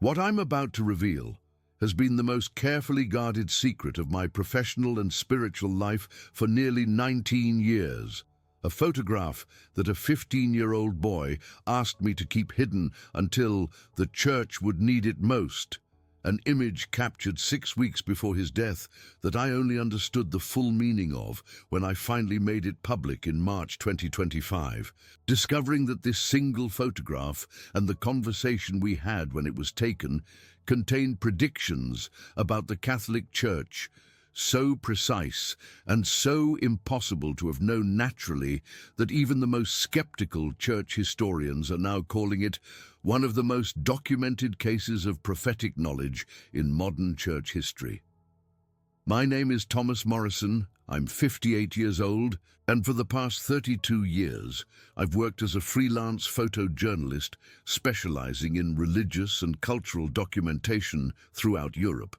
What I'm about to reveal has been the most carefully guarded secret of my professional and spiritual life for nearly 19 years. A photograph that a 15-year-old boy asked me to keep hidden until the church would need it most. An image captured 6 weeks before his death that I only understood the full meaning of when I finally made it public in March 2025, discovering that this single photograph and the conversation we had when it was taken contained predictions about the Catholic Church so precise and so impossible to have known naturally that even the most skeptical church historians are now calling it one of the most documented cases of prophetic knowledge in modern church history. My name is Thomas Morrison. I'm 58 years old, and for the past 32 years, I've worked as a freelance photojournalist specializing in religious and cultural documentation throughout Europe.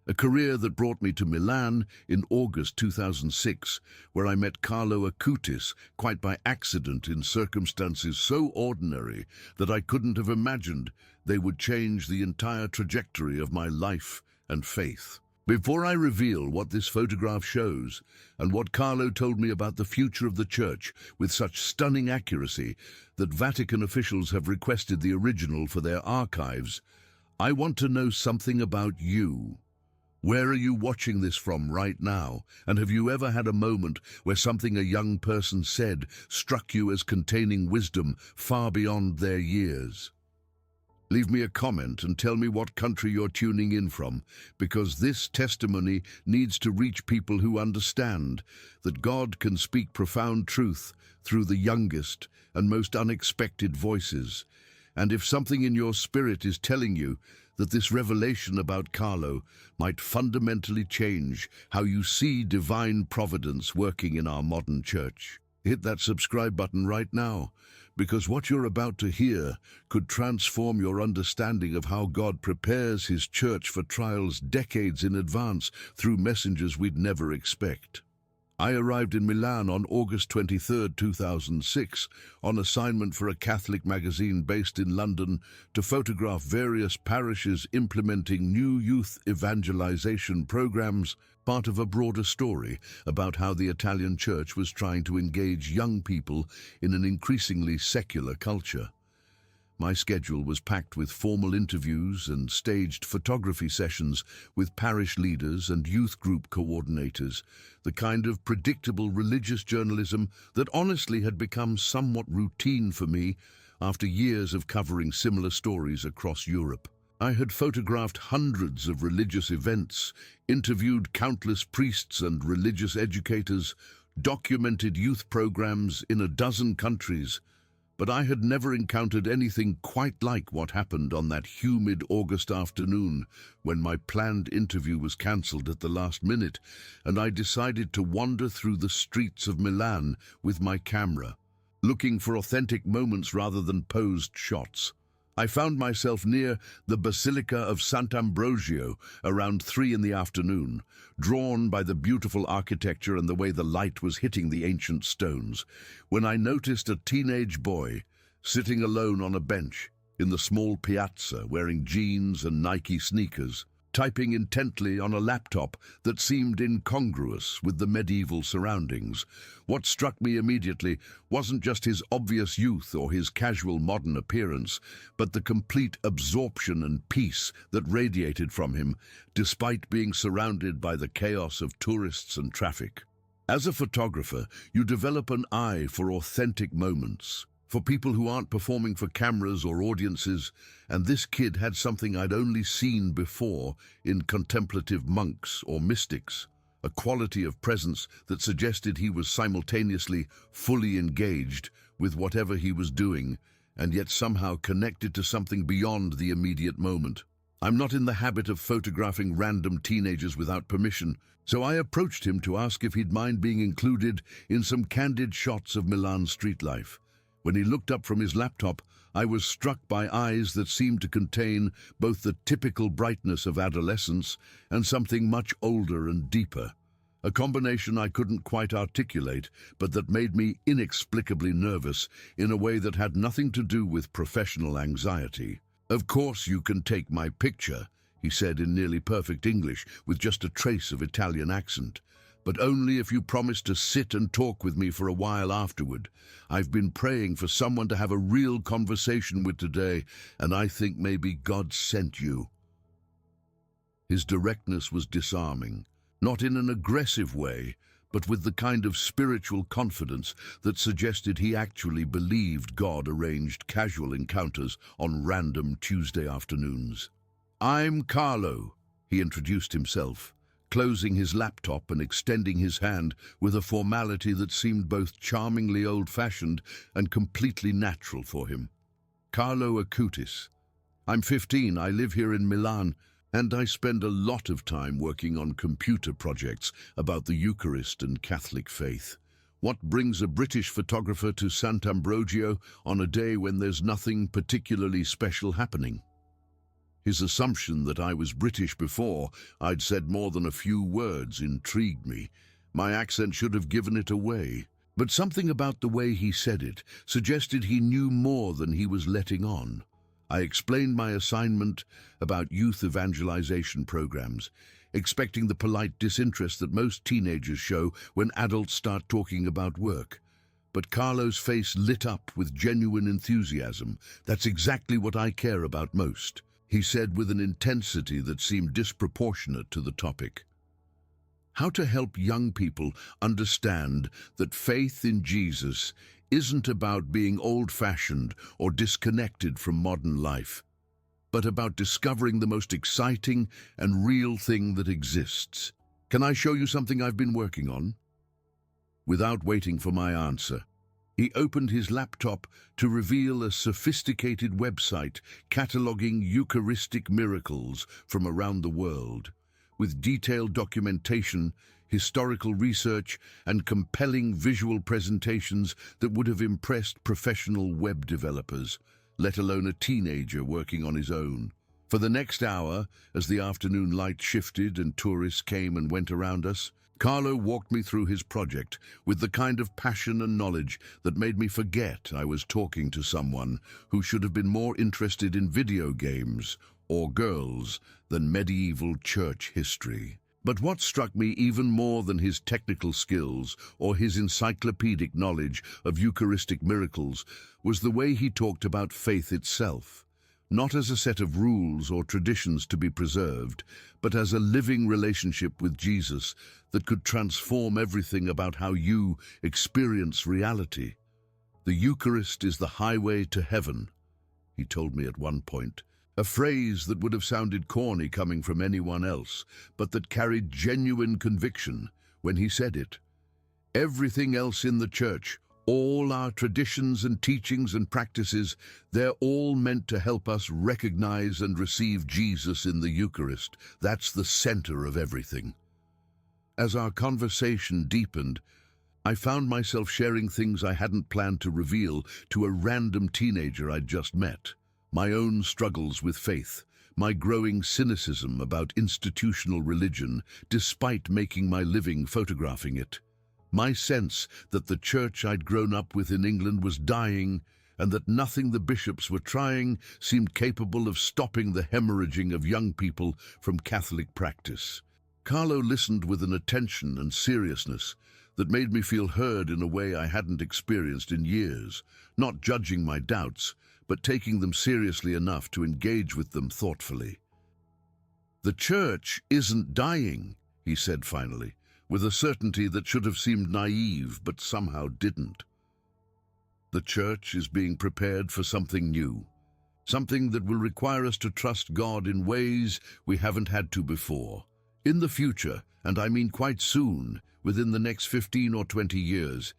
A career that brought me to Milan in August 2006, where I met Carlo Acutis quite by accident in circumstances so ordinary that I couldn't have imagined they would change the entire trajectory of my life and faith. Before I reveal what this photograph shows and what Carlo told me about the future of the Church with such stunning accuracy that Vatican officials have requested the original for their archives, I want to know something about you. Where are you watching this from right now? And have you ever had a moment where something a young person said struck you as containing wisdom far beyond their years? Leave me a comment and tell me what country you're tuning in from, because this testimony needs to reach people who understand that God can speak profound truth through the youngest and most unexpected voices. And if something in your spirit is telling you that this revelation about Carlo might fundamentally change how you see divine providence working in our modern church, hit that subscribe button right now, because what you're about to hear could transform your understanding of how God prepares His church for trials decades in advance through messengers we'd never expect. I arrived in Milan on August 23, 2006, on assignment for a Catholic magazine based in London to photograph various parishes implementing new youth evangelization programs, part of a broader story about how the Italian Church was trying to engage young people in an increasingly secular culture. My schedule was packed with formal interviews and staged photography sessions with parish leaders and youth group coordinators, the kind of predictable religious journalism that honestly had become somewhat routine for me after years of covering similar stories across Europe. I had photographed hundreds of religious events, interviewed countless priests and religious educators, documented youth programs in a dozen countries, but I had never encountered anything quite like what happened on that humid August afternoon when my planned interview was cancelled at the last minute, and I decided to wander through the streets of Milan with my camera, looking for authentic moments rather than posed shots. I found myself near the Basilica of Sant'Ambrogio around 3 in the afternoon, drawn by the beautiful architecture and the way the light was hitting the ancient stones, when I noticed a teenage boy sitting alone on a bench in the small piazza wearing jeans and Nike sneakers, typing intently on a laptop that seemed incongruous with the medieval surroundings. What struck me immediately wasn't just his obvious youth or his casual modern appearance, but the complete absorption and peace that radiated from him, despite being surrounded by the chaos of tourists and traffic. As a photographer, you develop an eye for authentic moments, for people who aren't performing for cameras or audiences, and this kid had something I'd only seen before in contemplative monks or mystics, a quality of presence that suggested he was simultaneously fully engaged with whatever he was doing, and yet somehow connected to something beyond the immediate moment. I'm not in the habit of photographing random teenagers without permission, so I approached him to ask if he'd mind being included in some candid shots of Milan street life. When he looked up from his laptop, I was struck by eyes that seemed to contain both the typical brightness of adolescence and something much older and deeper, a combination I couldn't quite articulate, but that made me inexplicably nervous in a way that had nothing to do with professional anxiety. "Of course you can take my picture," he said in nearly perfect English with just a trace of Italian accent, "but only if you promise to sit and talk with me for a while afterward. I've been praying for someone to have a real conversation with today, and I think maybe God sent you." His directness was disarming, not in an aggressive way, but with the kind of spiritual confidence that suggested he actually believed God arranged casual encounters on random Tuesday afternoons. "I'm Carlo," he introduced himself, closing his laptop and extending his hand with a formality that seemed both charmingly old-fashioned and completely natural for him. "Carlo Acutis. I'm 15, I live here in Milan, and I spend a lot of time working on computer projects about the Eucharist and Catholic faith. What brings a British photographer to Sant'Ambrogio on a day when there's nothing particularly special happening?" His assumption that I was British before I'd said more than a few words intrigued me. My accent should have given it away, but something about the way he said it suggested he knew more than he was letting on. I explained my assignment about youth evangelization programs, expecting the polite disinterest that most teenagers show when adults start talking about work. But Carlo's face lit up with genuine enthusiasm. "That's exactly what I care about most," he said with an intensity that seemed disproportionate to the topic. How to help young people understand that faith in Jesus isn't about being old-fashioned or disconnected from modern life, but about discovering the most exciting and real thing that exists. "Can I show you something I've been working on?" Without waiting for my answer, he opened his laptop to reveal a sophisticated website cataloging Eucharistic miracles from around the world, with detailed documentation, historical research, and compelling visual presentations that would have impressed professional web developers, let alone a teenager working on his own. For the next hour, as the afternoon light shifted and tourists came and went around us, Carlo walked me through his project with the kind of passion and knowledge that made me forget I was talking to someone who should have been more interested in video games or girls than medieval church history. But what struck me even more than his technical skills or his encyclopedic knowledge of Eucharistic miracles was the way he talked about faith itself, not as a set of rules or traditions to be preserved, but as a living relationship with Jesus that could transform everything about how you experience reality. "The Eucharist is the highway to heaven," he told me at one point, a phrase that would have sounded corny coming from anyone else, but that carried genuine conviction when he said it. Everything else in the church, all our traditions and teachings and practices, they're all meant to help us recognize and receive Jesus in the Eucharist. That's the center of everything. As our conversation deepened, I found myself sharing things I hadn't planned to reveal to a random teenager I'd just met. My own struggles with faith, my growing cynicism about institutional religion despite making my living photographing it, my sense that the church I'd grown up with in England was dying and that nothing the bishops were trying seemed capable of stopping the hemorrhaging of young people from Catholic practice. Carlo listened with an attention and seriousness that made me feel heard in a way I hadn't experienced in years, not judging my doubts, but taking them seriously enough to engage with them thoughtfully. "The church isn't dying," he said finally, with a certainty that should have seemed naive but somehow didn't. "The church is being prepared for something new, something that will require us to trust God in ways we haven't had to before. In the future, and I mean quite soon, within the next 15 or 20 years,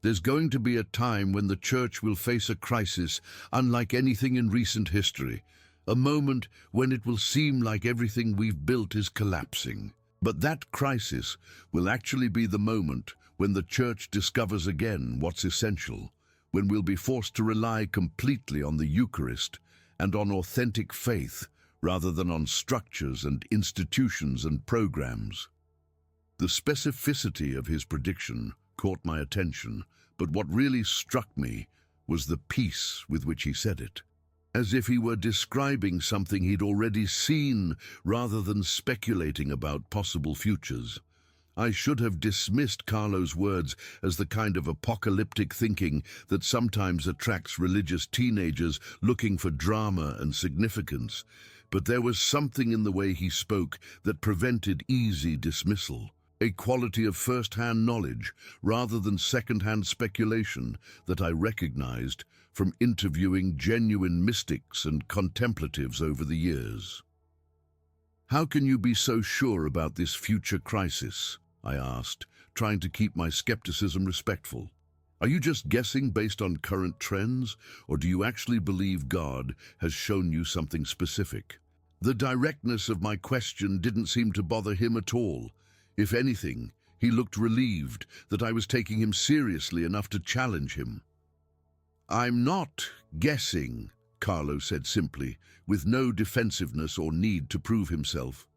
there's going to be a time when the church will face a crisis unlike anything in recent history, a moment when it will seem like everything we've built is collapsing. But that crisis will actually be the moment when the church discovers again what's essential, when we'll be forced to rely completely on the Eucharist and on authentic faith rather than on structures and institutions and programs." The specificity of his prediction caught my attention, but what really struck me was the peace with which he said it. as if he were describing something he'd already seen rather than speculating about possible futures. I should have dismissed Carlo's words as the kind of apocalyptic thinking that sometimes attracts religious teenagers looking for drama and significance, but there was something in the way he spoke that prevented easy dismissal, a quality of first-hand knowledge rather than second-hand speculation that I recognized from interviewing genuine mystics and contemplatives over the years. "How can you be so sure about this future crisis?" I asked, trying to keep my skepticism respectful. "Are you just guessing based on current trends, or do you actually believe God has shown you something specific?" The directness of my question didn't seem to bother him at all. If anything, he looked relieved that I was taking him seriously enough to challenge him. "I'm not guessing," Carlo said simply, with no defensiveness or need to prove himself.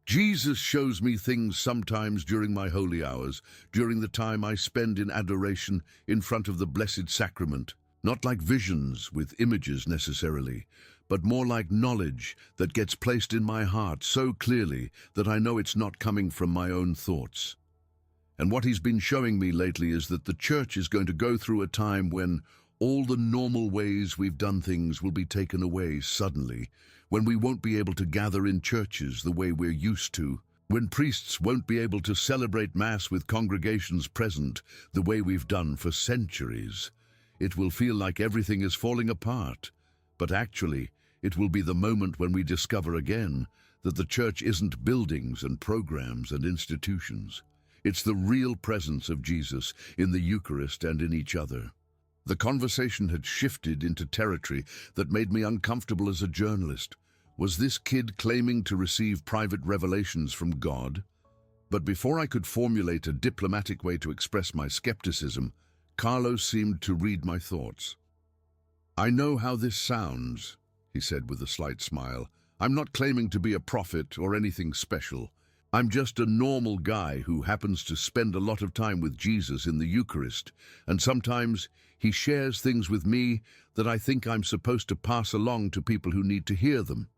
"Jesus shows me things sometimes during my holy hours, during the time I spend in adoration in front of the Blessed Sacrament, not like visions with images necessarily, but more like knowledge that gets placed in my heart so clearly that I know it's not coming from my own thoughts. And what he's been showing me lately is that the church is going to go through a time when all the normal ways we've done things will be taken away suddenly, when we won't be able to gather in churches the way we're used to, when priests won't be able to celebrate Mass with congregations present the way we've done for centuries. It will feel like everything is falling apart, but actually, it will be the moment when we discover again that the church isn't buildings and programs and institutions. It's the real presence of Jesus in the Eucharist and in each other. The conversation had shifted into territory that made me uncomfortable as a journalist. Was this kid claiming to receive private revelations from God? But before I could formulate a diplomatic way to express my skepticism, Carlo seemed to read my thoughts. "I know how this sounds," he said with a slight smile. "I'm not claiming to be a prophet or anything special. I'm just a normal guy who happens to spend a lot of time with Jesus in the Eucharist, and sometimes he shares things with me that I think I'm supposed to pass along to people who need to hear them."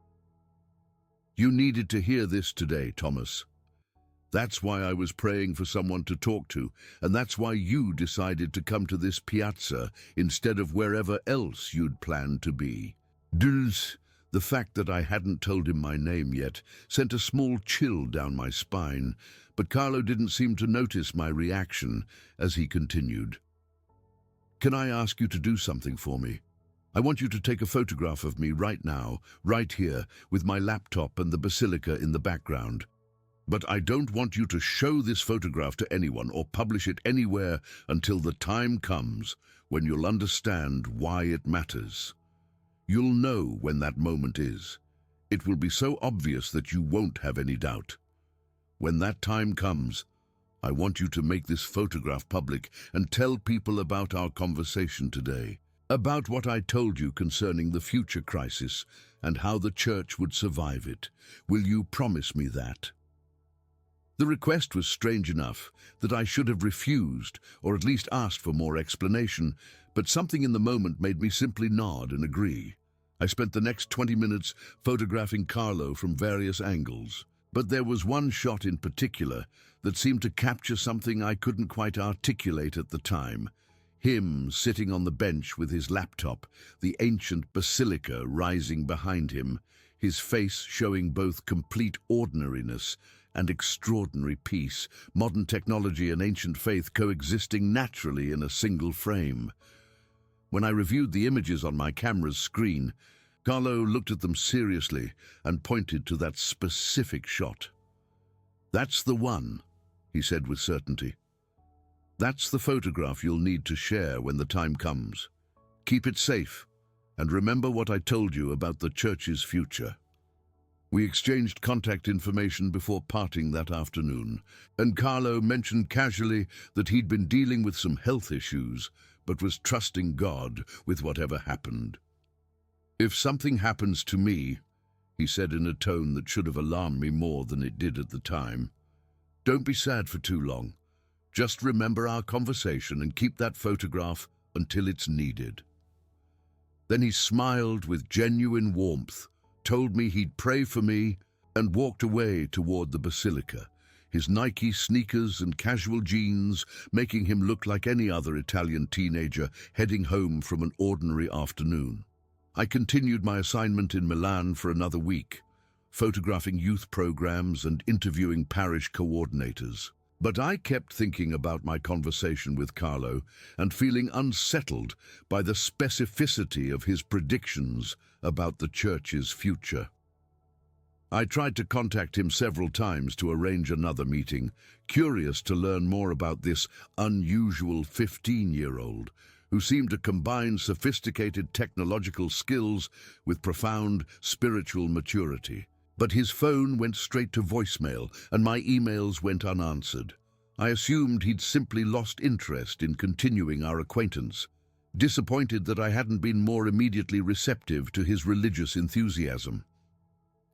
"You needed to hear this today, Thomas. That's why I was praying for someone to talk to, and that's why you decided to come to this piazza instead of wherever else you'd planned to be." Dulce, the fact that I hadn't told him my name yet, sent a small chill down my spine, but Carlo didn't seem to notice my reaction as he continued. "Can I ask you to do something for me? I want you to take a photograph of me right now, right here, with my laptop and the basilica in the background. But I don't want you to show this photograph to anyone or publish it anywhere until the time comes when you'll understand why it matters. You'll know when that moment is. It will be so obvious that you won't have any doubt. When that time comes, I want you to make this photograph public and tell people about our conversation today, about what I told you concerning the future crisis and how the church would survive it. Will you promise me that?" The request was strange enough that I should have refused or at least asked for more explanation, but something in the moment made me simply nod and agree. I spent the next 20 minutes photographing Carlo from various angles, but there was one shot in particular that seemed to capture something I couldn't quite articulate at the time. Him sitting on the bench with his laptop, the ancient basilica rising behind him, his face showing both complete ordinariness and extraordinary peace, modern technology and ancient faith coexisting naturally in a single frame. When I reviewed the images on my camera's screen, Carlo looked at them seriously and pointed to that specific shot. "That's the one," he said with certainty. "That's the photograph you'll need to share when the time comes. Keep it safe, and remember what I told you about the church's future." We exchanged contact information before parting that afternoon, and Carlo mentioned casually that he'd been dealing with some health issues, but was trusting God with whatever happened. "If something happens to me," he said in a tone that should have alarmed me more than it did at the time, "don't be sad for too long. Just remember our conversation and keep that photograph until it's needed." Then he smiled with genuine warmth, told me he'd pray for me, and walked away toward the basilica, his Nike sneakers and casual jeans making him look like any other Italian teenager heading home from an ordinary afternoon. I continued my assignment in Milan for another week, photographing youth programs and interviewing parish coordinators. But I kept thinking about my conversation with Carlo and feeling unsettled by the specificity of his predictions about the church's future. I tried to contact him several times to arrange another meeting, curious to learn more about this unusual 15-year-old who seemed to combine sophisticated technological skills with profound spiritual maturity. But his phone went straight to voicemail and my emails went unanswered. I assumed he'd simply lost interest in continuing our acquaintance, disappointed that I hadn't been more immediately receptive to his religious enthusiasm.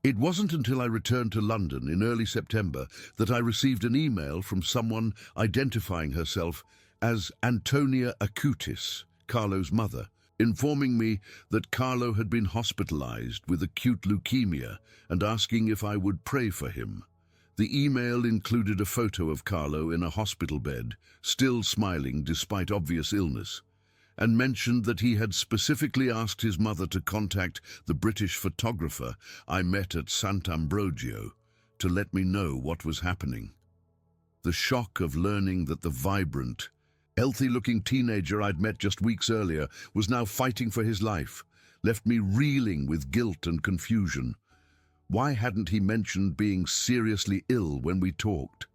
It wasn't until I returned to London in early September that I received an email from someone identifying herself as Antonia Acutis, Carlo's mother, informing me that Carlo had been hospitalized with acute leukemia and asking if I would pray for him. The email included a photo of Carlo in a hospital bed, still smiling despite obvious illness, and mentioned that he had specifically asked his mother to contact the British photographer I met at Sant'Ambrogio to let me know what was happening. The shock of learning that the vibrant, healthy-looking teenager I'd met just weeks earlier was now fighting for his life left me reeling with guilt and confusion. Why hadn't he mentioned being seriously ill when we talked?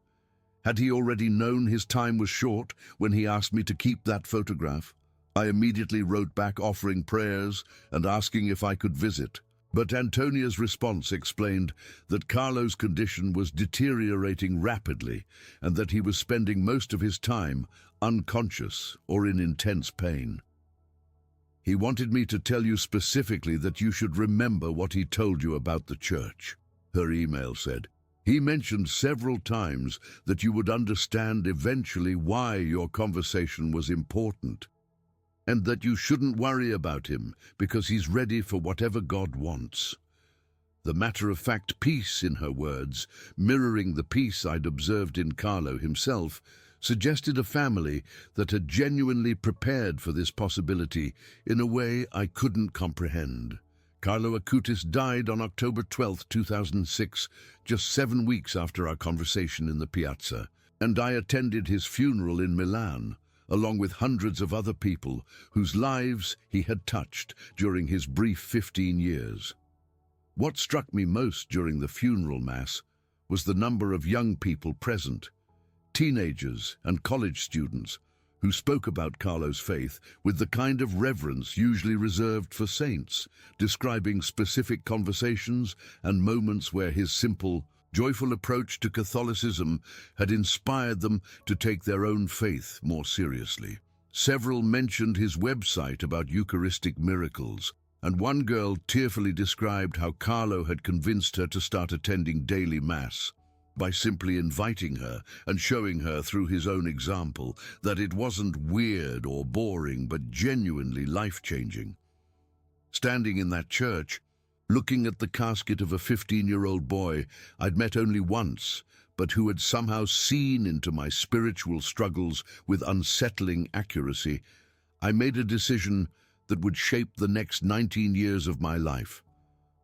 Had he already known his time was short when he asked me to keep that photograph? I immediately wrote back offering prayers and asking if I could visit. But Antonia's response explained that Carlo's condition was deteriorating rapidly and that he was spending most of his time unconscious or in intense pain. He wanted me to tell you specifically that you should remember what he told you about the church, her email said. He mentioned several times that you would understand eventually why your conversation was important, and that you shouldn't worry about him because he's ready for whatever God wants. The matter-of-fact peace in her words, mirroring the peace I'd observed in Carlo himself, suggested a family that had genuinely prepared for this possibility in a way I couldn't comprehend. Carlo Acutis died on October 12, 2006, just 7 weeks after our conversation in the piazza, and I attended his funeral in Milan, along with hundreds of other people whose lives he had touched during his brief 15 years. What struck me most during the funeral mass was the number of young people present, teenagers and college students, who spoke about Carlo's faith with the kind of reverence usually reserved for saints, describing specific conversations and moments where his simple, joyful approach to Catholicism had inspired them to take their own faith more seriously. Several mentioned his website about Eucharistic miracles, and one girl tearfully described how Carlo had convinced her to start attending daily Mass by simply inviting her and showing her through his own example that it wasn't weird or boring but genuinely life-changing. Standing in that church, looking at the casket of a 15-year-old boy I'd met only once, but who had somehow seen into my spiritual struggles with unsettling accuracy, I made a decision that would shape the next 19 years of my life.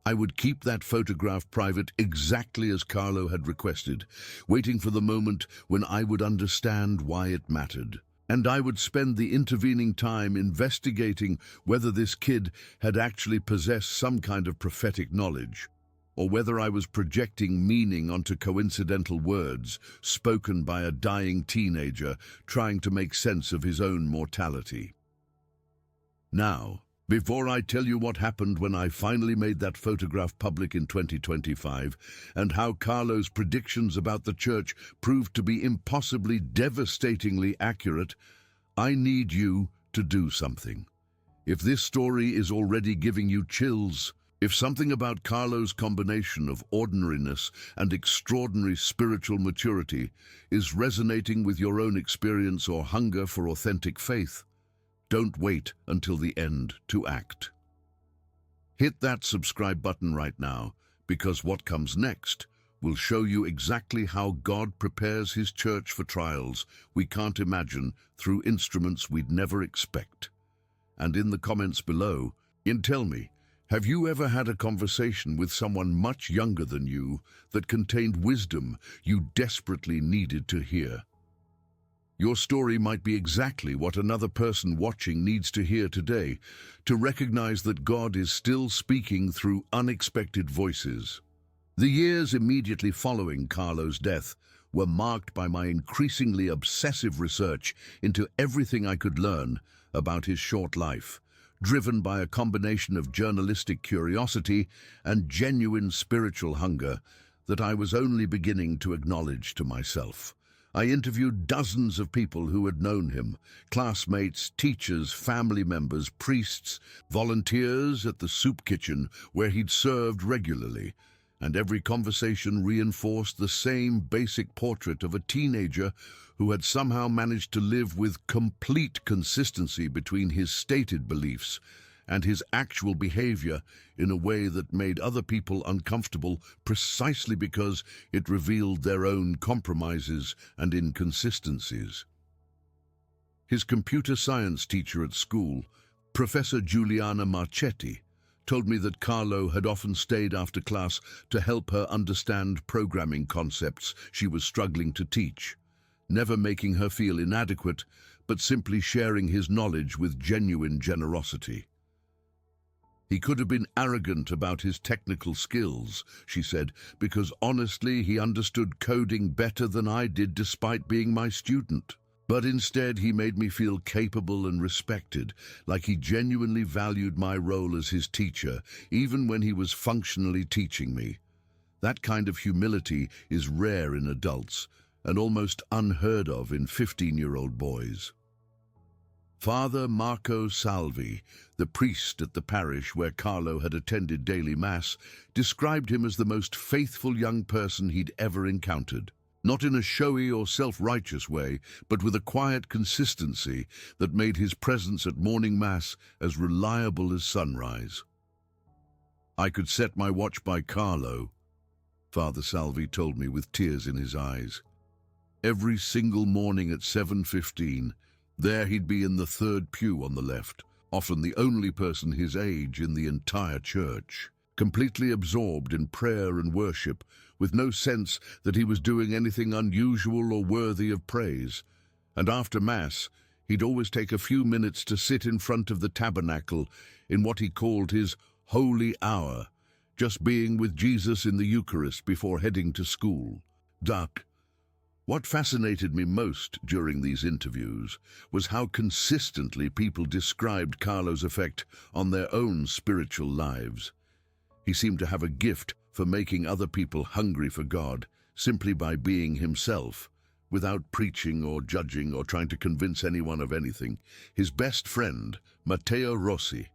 I would keep that photograph private exactly as Carlo had requested, waiting for the moment when I would understand why it mattered. And I would spend the intervening time investigating whether this kid had actually possessed some kind of prophetic knowledge, or whether I was projecting meaning onto coincidental words spoken by a dying teenager trying to make sense of his own mortality. Now, before I tell you what happened when I finally made that photograph public in 2025 and how Carlo's predictions about the church proved to be impossibly devastatingly accurate, I need you to do something. If this story is already giving you chills, if something about Carlo's combination of ordinariness and extraordinary spiritual maturity is resonating with your own experience or hunger for authentic faith, don't wait until the end to act. Hit that subscribe button right now, because what comes next will show you exactly how God prepares his church for trials we can't imagine through instruments we'd never expect. And in the comments below, tell me, have you ever had a conversation with someone much younger than you that contained wisdom you desperately needed to hear? Your story might be exactly what another person watching needs to hear today, to recognize that God is still speaking through unexpected voices. The years immediately following Carlo's death were marked by my increasingly obsessive research into everything I could learn about his short life, driven by a combination of journalistic curiosity and genuine spiritual hunger that I was only beginning to acknowledge to myself. I interviewed dozens of people who had known him, classmates, teachers, family members, priests, volunteers at the soup kitchen where he'd served regularly, and every conversation reinforced the same basic portrait of a teenager who had somehow managed to live with complete consistency between his stated beliefs and his actual behavior in a way that made other people uncomfortable precisely because it revealed their own compromises and inconsistencies. His computer science teacher at school, Professor Giuliana Marchetti, told me that Carlo had often stayed after class to help her understand programming concepts she was struggling to teach, never making her feel inadequate, but simply sharing his knowledge with genuine generosity. He could have been arrogant about his technical skills, she said, because honestly he understood coding better than I did despite being my student. But instead he made me feel capable and respected, like he genuinely valued my role as his teacher, even when he was functionally teaching me. That kind of humility is rare in adults, and almost unheard of in 15-year-old boys. Father Marco Salvi, the priest at the parish where Carlo had attended daily mass, described him as the most faithful young person he'd ever encountered. Not in a showy or self-righteous way, but with a quiet consistency that made his presence at morning mass as reliable as sunrise. I could set my watch by Carlo, Father Salvi told me with tears in his eyes. Every single morning at 7:15, there he'd be in the third pew on the left, often the only person his age in the entire church, completely absorbed in prayer and worship, with no sense that he was doing anything unusual or worthy of praise. And after Mass, he'd always take a few minutes to sit in front of the tabernacle in what he called his holy hour, just being with Jesus in the Eucharist before heading to school. What fascinated me most during these interviews was how consistently people described Carlo's effect on their own spiritual lives. He seemed to have a gift for making other people hungry for God simply by being himself, without preaching or judging or trying to convince anyone of anything. His best friend, Matteo Rossi,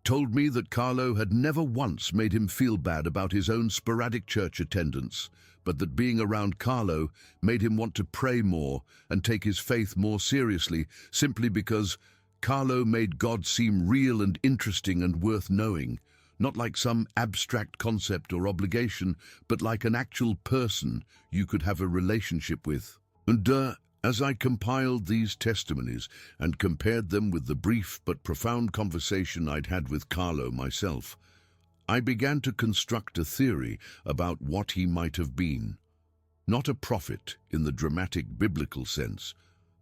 told me that Carlo had never once made him feel bad about his own sporadic church attendance, but that being around Carlo made him want to pray more and take his faith more seriously, simply because Carlo made God seem real and interesting and worth knowing, not like some abstract concept or obligation, but like an actual person you could have a relationship with. And as I compiled these testimonies and compared them with the brief but profound conversation I'd had with Carlo myself, I began to construct a theory about what he might have been. Not a prophet in the dramatic biblical sense,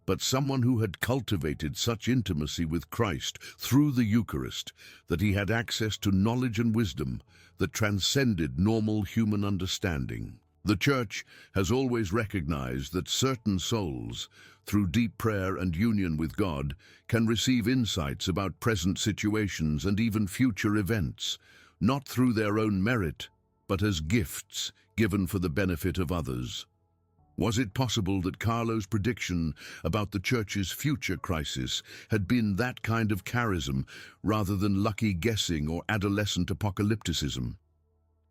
but someone who had cultivated such intimacy with Christ through the Eucharist that he had access to knowledge and wisdom that transcended normal human understanding. The Church has always recognized that certain souls, through deep prayer and union with God, can receive insights about present situations and even future events, not through their own merit, but as gifts given for the benefit of others. Was it possible that Carlo's prediction about the Church's future crisis had been that kind of charism rather than lucky guessing or adolescent apocalypticism?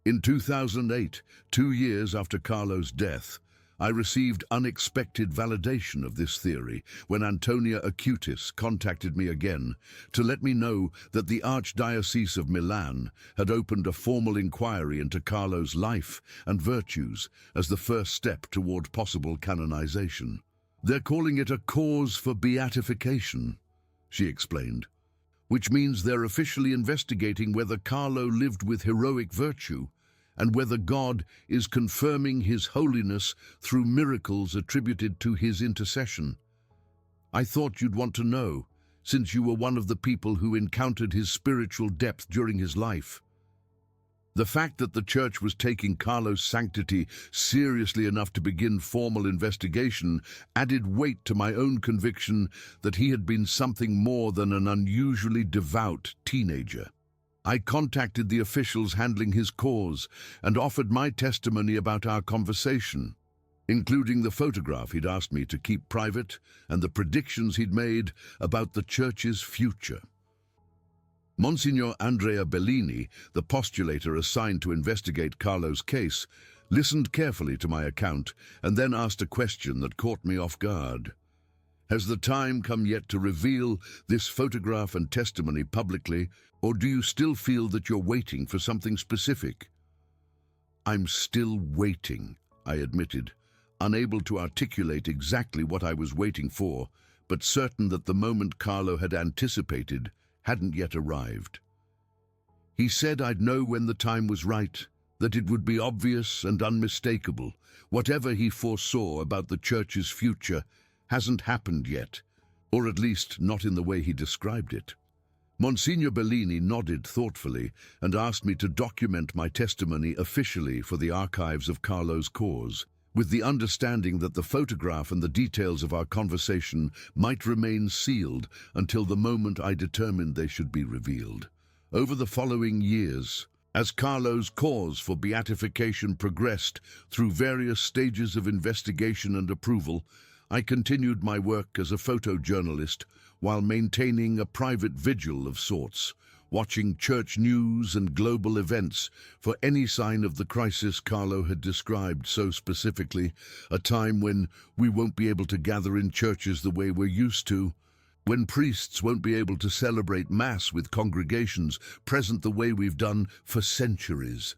In 2008, 2 years after Carlo's death, I received unexpected validation of this theory when Antonio Acutis contacted me again to let me know that the Archdiocese of Milan had opened a formal inquiry into Carlo's life and virtues as the first step toward possible canonization. "They're calling it a cause for beatification," she explained, "which means they're officially investigating whether Carlo lived with heroic virtue and whether God is confirming his holiness through miracles attributed to his intercession. I thought you'd want to know, since you were one of the people who encountered his spiritual depth during his life." The fact that the Church was taking Carlo's sanctity seriously enough to begin formal investigation added weight to my own conviction that he had been something more than an unusually devout teenager. I contacted the officials handling his cause and offered my testimony about our conversation, including the photograph he'd asked me to keep private and the predictions he'd made about the Church's future. Monsignor Andrea Bellini, the postulator assigned to investigate Carlo's case, listened carefully to my account and then asked a question that caught me off guard. "Has the time come yet to reveal this photograph and testimony publicly, or do you still feel that you're waiting for something specific?" "I'm still waiting," I admitted, unable to articulate exactly what I was waiting for, but certain that the moment Carlo had anticipated hadn't yet arrived. "He said I'd know when the time was right, that it would be obvious and unmistakable. Whatever he foresaw about the Church's future hasn't happened yet, or at least not in the way he described it." Monsignor Bellini nodded thoughtfully and asked me to document my testimony officially for the archives of Carlo's cause, with the understanding that the photograph and the details of our conversation might remain sealed until the moment I determined they should be revealed. Over the following years, as Carlo's cause for beatification progressed through various stages of investigation and approval, I continued my work as a photojournalist while maintaining a private vigil of sorts, watching church news and global events for any sign of the crisis Carlo had described so specifically, a time when we won't be able to gather in churches the way we're used to, when priests won't be able to celebrate Mass with congregations present the way we've done for centuries.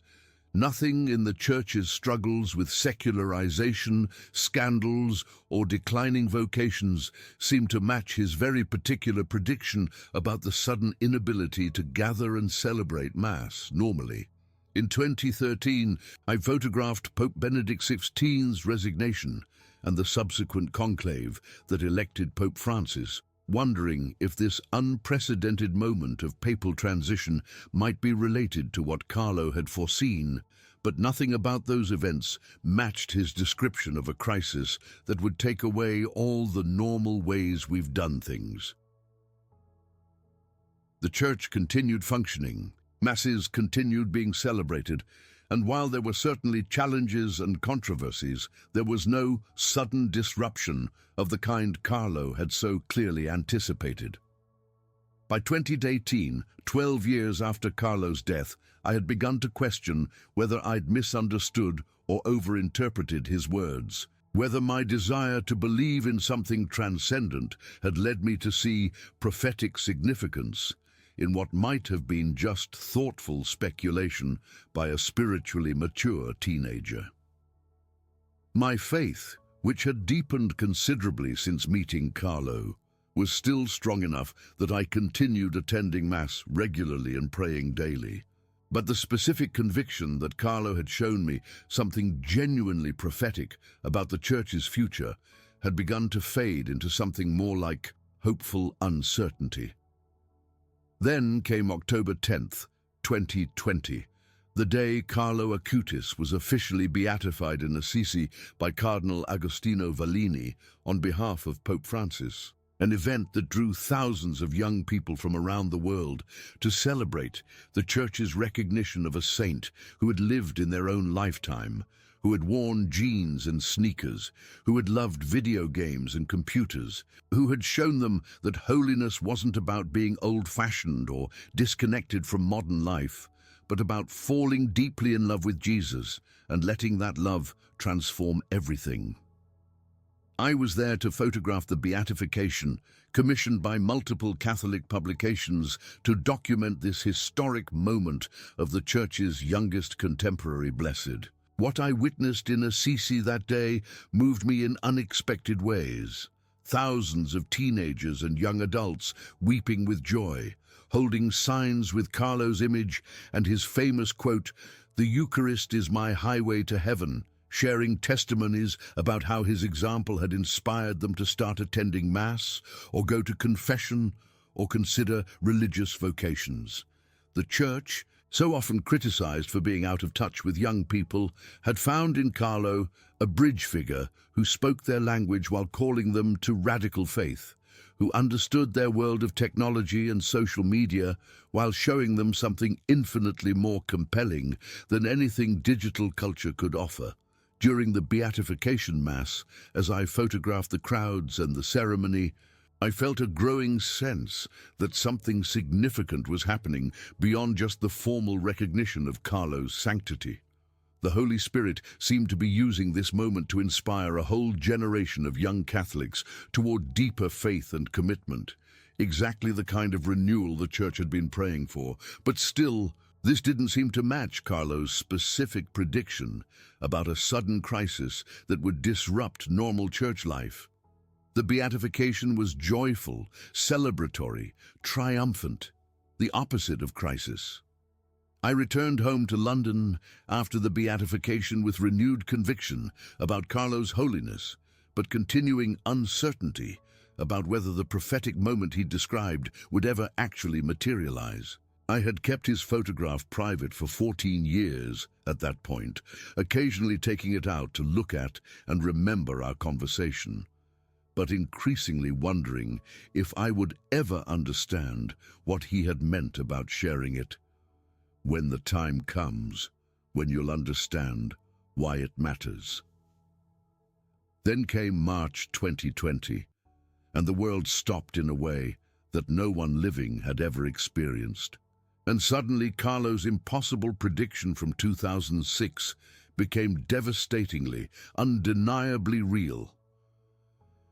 Nothing in the Church's struggles with secularization, scandals, or declining vocations seemed to match his very particular prediction about the sudden inability to gather and celebrate Mass normally. In 2013, I photographed Pope Benedict XVI's resignation and the subsequent conclave that elected Pope Francis, wondering if this unprecedented moment of papal transition might be related to what Carlo had foreseen, but nothing about those events matched his description of a crisis that would take away all the normal ways we've done things. The Church continued functioning, Masses continued being celebrated, and while there were certainly challenges and controversies, there was no sudden disruption of the kind Carlo had so clearly anticipated. By 2018, 12 years after Carlo's death, I had begun to question whether I'd misunderstood or overinterpreted his words, whether my desire to believe in something transcendent had led me to see prophetic significance in what might have been just thoughtful speculation by a spiritually mature teenager. My faith, which had deepened considerably since meeting Carlo, was still strong enough that I continued attending Mass regularly and praying daily. But the specific conviction that Carlo had shown me something genuinely prophetic about the Church's future had begun to fade into something more like hopeful uncertainty. Then came October 10th, 2020, the day Carlo Acutis was officially beatified in Assisi by Cardinal Agostino Vallini on behalf of Pope Francis, an event that drew thousands of young people from around the world to celebrate the Church's recognition of a saint who had lived in their own lifetime, who had worn jeans and sneakers, who had loved video games and computers, who had shown them that holiness wasn't about being old-fashioned or disconnected from modern life, but about falling deeply in love with Jesus and letting that love transform everything. I was there to photograph the beatification, commissioned by multiple Catholic publications to document this historic moment of the Church's youngest contemporary blessed. What I witnessed in Assisi that day moved me in unexpected ways. Thousands of teenagers and young adults weeping with joy, holding signs with Carlo's image and his famous quote, "The Eucharist is my highway to heaven," sharing testimonies about how his example had inspired them to start attending Mass or go to confession or consider religious vocations. The Church, so often criticized for being out of touch with young people, had found in Carlo a bridge figure who spoke their language while calling them to radical faith, who understood their world of technology and social media while showing them something infinitely more compelling than anything digital culture could offer. During the Beatification Mass, as I photographed the crowds and the ceremony, I felt a growing sense that something significant was happening beyond just the formal recognition of Carlo's sanctity. The Holy Spirit seemed to be using this moment to inspire a whole generation of young Catholics toward deeper faith and commitment, exactly the kind of renewal the Church had been praying for. But still, this didn't seem to match Carlo's specific prediction about a sudden crisis that would disrupt normal church life. The beatification was joyful, celebratory, triumphant, the opposite of crisis. I returned home to London after the beatification with renewed conviction about Carlo's holiness, but continuing uncertainty about whether the prophetic moment he described would ever actually materialize. I had kept his photograph private for 14 years at that point, occasionally taking it out to look at and remember our conversation, but increasingly wondering if I would ever understand what he had meant about sharing it. When the time comes, when you'll understand why it matters. Then came March 2020, and the world stopped in a way that no one living had ever experienced. And suddenly Carlo's impossible prediction from 2006 became devastatingly, undeniably real.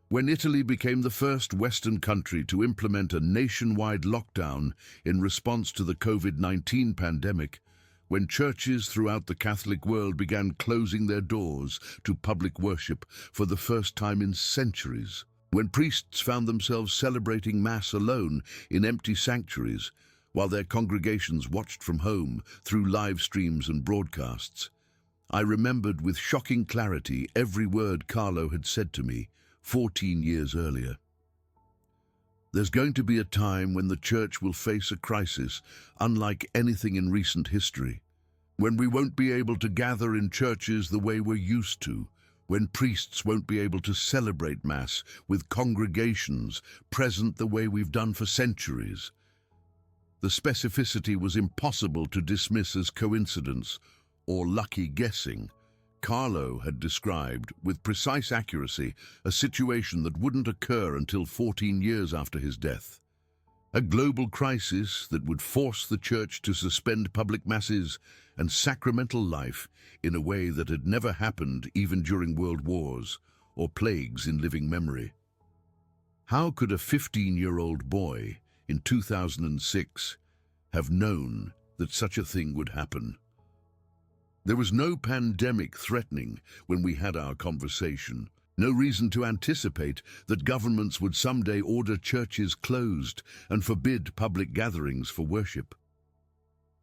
When Italy became the first Western country to implement a nationwide lockdown in response to the COVID-19 pandemic, when churches throughout the Catholic world began closing their doors to public worship for the first time in centuries, when priests found themselves celebrating Mass alone in empty sanctuaries, while their congregations watched from home through live streams and broadcasts, I remembered with shocking clarity every word Carlo had said to me 14 years earlier. There's going to be a time when the Church will face a crisis unlike anything in recent history, when we won't be able to gather in churches the way we're used to, when priests won't be able to celebrate Mass with congregations present the way we've done for centuries. The specificity was impossible to dismiss as coincidence or lucky guessing. Carlo had described with precise accuracy a situation that wouldn't occur until 14 years after his death. A global crisis that would force the Church to suspend public masses and sacramental life in a way that had never happened even during world wars or plagues in living memory. How could a 15-year-old boy in 2006 have known that such a thing would happen? There was no pandemic threatening when we had our conversation, no reason to anticipate that governments would someday order churches closed and forbid public gatherings for worship.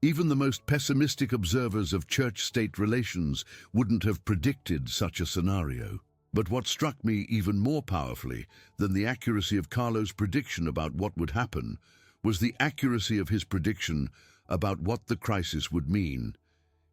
Even the most pessimistic observers of church-state relations wouldn't have predicted such a scenario. But what struck me even more powerfully than the accuracy of Carlo's prediction about what would happen was the accuracy of his prediction about what the crisis would mean.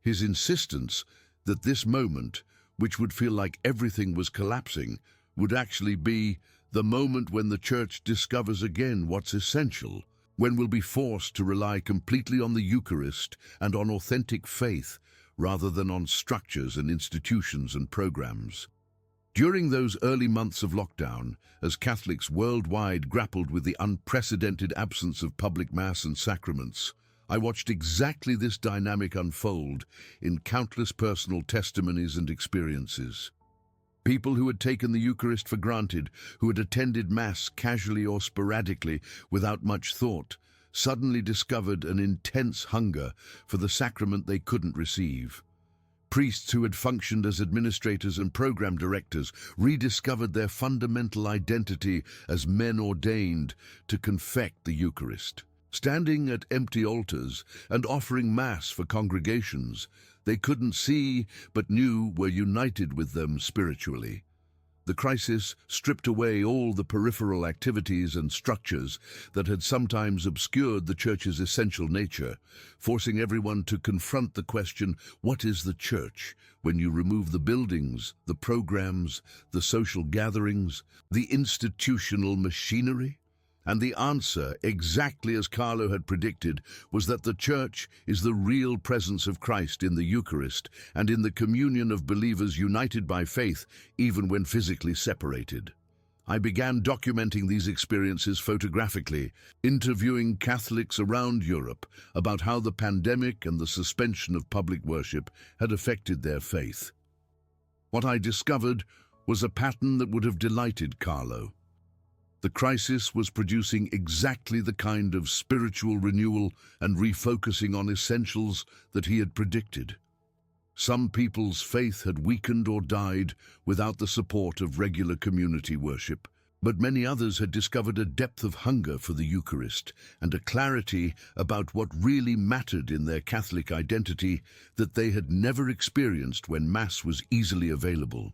His insistence that this moment, which would feel like everything was collapsing, would actually be the moment when the Church discovers again what's essential, when we'll be forced to rely completely on the Eucharist and on authentic faith rather than on structures and institutions and programs. During those early months of lockdown, as Catholics worldwide grappled with the unprecedented absence of public Mass and sacraments, I watched exactly this dynamic unfold in countless personal testimonies and experiences. People who had taken the Eucharist for granted, who had attended Mass casually or sporadically without much thought, suddenly discovered an intense hunger for the sacrament they couldn't receive. Priests who had functioned as administrators and program directors rediscovered their fundamental identity as men ordained to confect the Eucharist. Standing at empty altars and offering Mass for congregations they couldn't see but knew were united with them spiritually. The crisis stripped away all the peripheral activities and structures that had sometimes obscured the Church's essential nature, forcing everyone to confront the question, what is the Church, when you remove the buildings, the programs, the social gatherings, the institutional machinery? And the answer, exactly as Carlo had predicted, was that the Church is the real presence of Christ in the Eucharist and in the communion of believers united by faith, even when physically separated. I began documenting these experiences photographically, interviewing Catholics around Europe about how the pandemic and the suspension of public worship had affected their faith. What I discovered was a pattern that would have delighted Carlo. The crisis was producing exactly the kind of spiritual renewal and refocusing on essentials that he had predicted. Some people's faith had weakened or died without the support of regular community worship, but many others had discovered a depth of hunger for the Eucharist and a clarity about what really mattered in their Catholic identity that they had never experienced when Mass was easily available.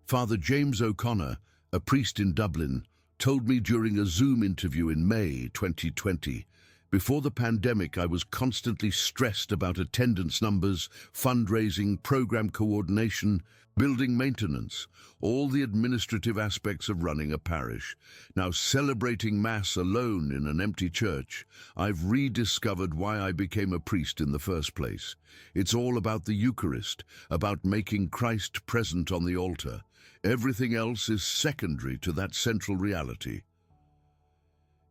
Father James O'Connor, a priest in Dublin, told me during a Zoom interview in May 2020, before the pandemic I was constantly stressed about attendance numbers, fundraising, program coordination, building maintenance, all the administrative aspects of running a parish. Now celebrating Mass alone in an empty church, I've rediscovered why I became a priest in the first place. It's all about the Eucharist, about making Christ present on the altar. Everything else is secondary to that central reality.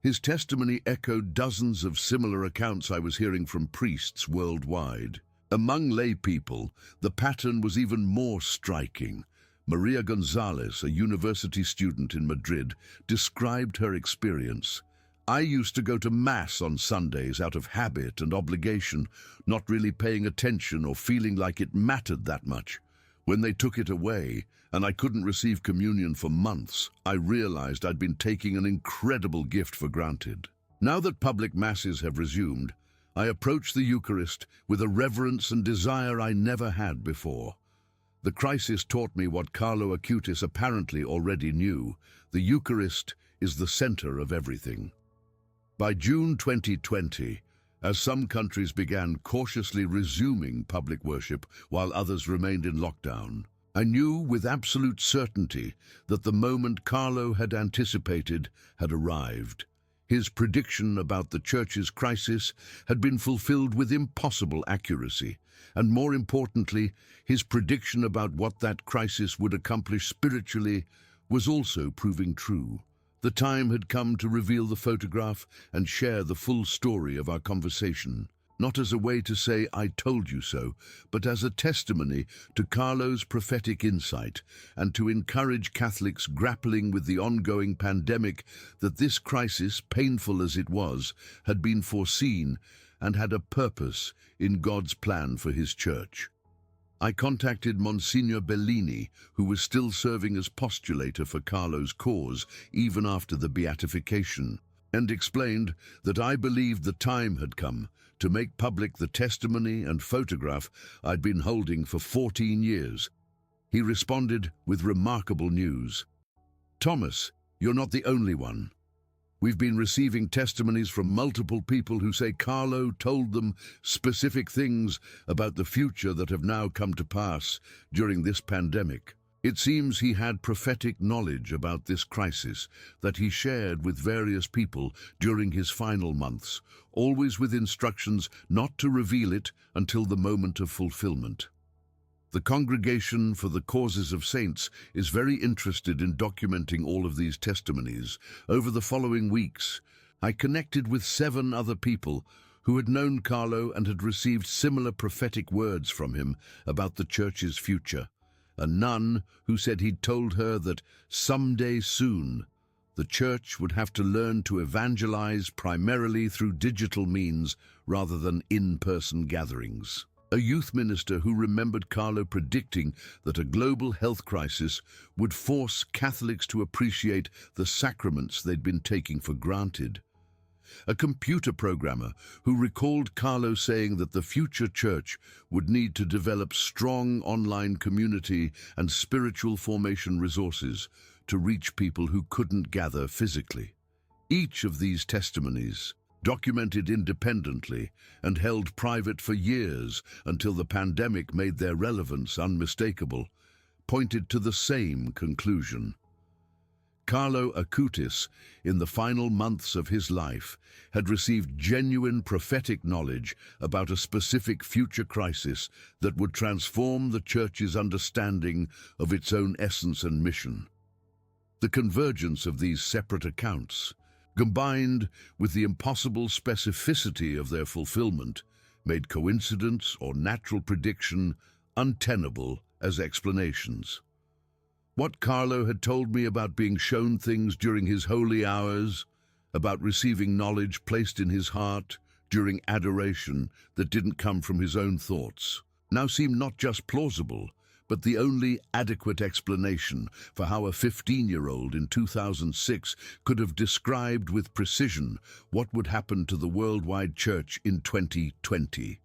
His testimony echoed dozens of similar accounts I was hearing from priests worldwide. Among lay people, the pattern was even more striking. Maria Gonzalez, a university student in Madrid, described her experience. I used to go to Mass on Sundays out of habit and obligation, not really paying attention or feeling like it mattered that much. When they took it away, and I couldn't receive communion for months, I realized I'd been taking an incredible gift for granted. Now that public Masses have resumed, I approach the Eucharist with a reverence and desire I never had before. The crisis taught me what Carlo Acutis apparently already knew. The Eucharist is the center of everything. By June 2020, as some countries began cautiously resuming public worship while others remained in lockdown, I knew with absolute certainty that the moment Carlo had anticipated had arrived. His prediction about the Church's crisis had been fulfilled with impossible accuracy, and more importantly, his prediction about what that crisis would accomplish spiritually was also proving true. The time had come to reveal the photograph and share the full story of our conversation, not as a way to say, "I told you so," but as a testimony to Carlo's prophetic insight and to encourage Catholics grappling with the ongoing pandemic that this crisis, painful as it was, had been foreseen and had a purpose in God's plan for his Church. I contacted Monsignor Bellini, who was still serving as postulator for Carlo's cause even after the beatification, and explained that I believed the time had come to make public the testimony and photograph I'd been holding for 14 years. He responded with remarkable news. "Thomas, you're not the only one. We've been receiving testimonies from multiple people who say Carlo told them specific things about the future that have now come to pass during this pandemic. It seems he had prophetic knowledge about this crisis that he shared with various people during his final months, always with instructions not to reveal it until the moment of fulfillment. The Congregation for the Causes of Saints is very interested in documenting all of these testimonies. Over the following weeks, I connected with 7 other people who had known Carlo and had received similar prophetic words from him about the church's future. A nun who said he'd told her that someday soon the church would have to learn to evangelize primarily through digital means rather than in-person gatherings. A youth minister who remembered Carlo predicting that a global health crisis would force Catholics to appreciate the sacraments they'd been taking for granted. A computer programmer who recalled Carlo saying that the future church would need to develop strong online community and spiritual formation resources to reach people who couldn't gather physically. Each of these testimonies, documented independently and held private for years until the pandemic made their relevance unmistakable, pointed to the same conclusion. Carlo Acutis, in the final months of his life, had received genuine prophetic knowledge about a specific future crisis that would transform the Church's understanding of its own essence and mission. The convergence of these separate accounts, combined with the impossible specificity of their fulfillment, made coincidence or natural prediction untenable as explanations. What Carlo had told me about being shown things during his holy hours, about receiving knowledge placed in his heart during adoration that didn't come from his own thoughts, now seemed not just plausible, but the only adequate explanation for how a 15-year-old in 2006 could have described with precision what would happen to the worldwide church in 2020.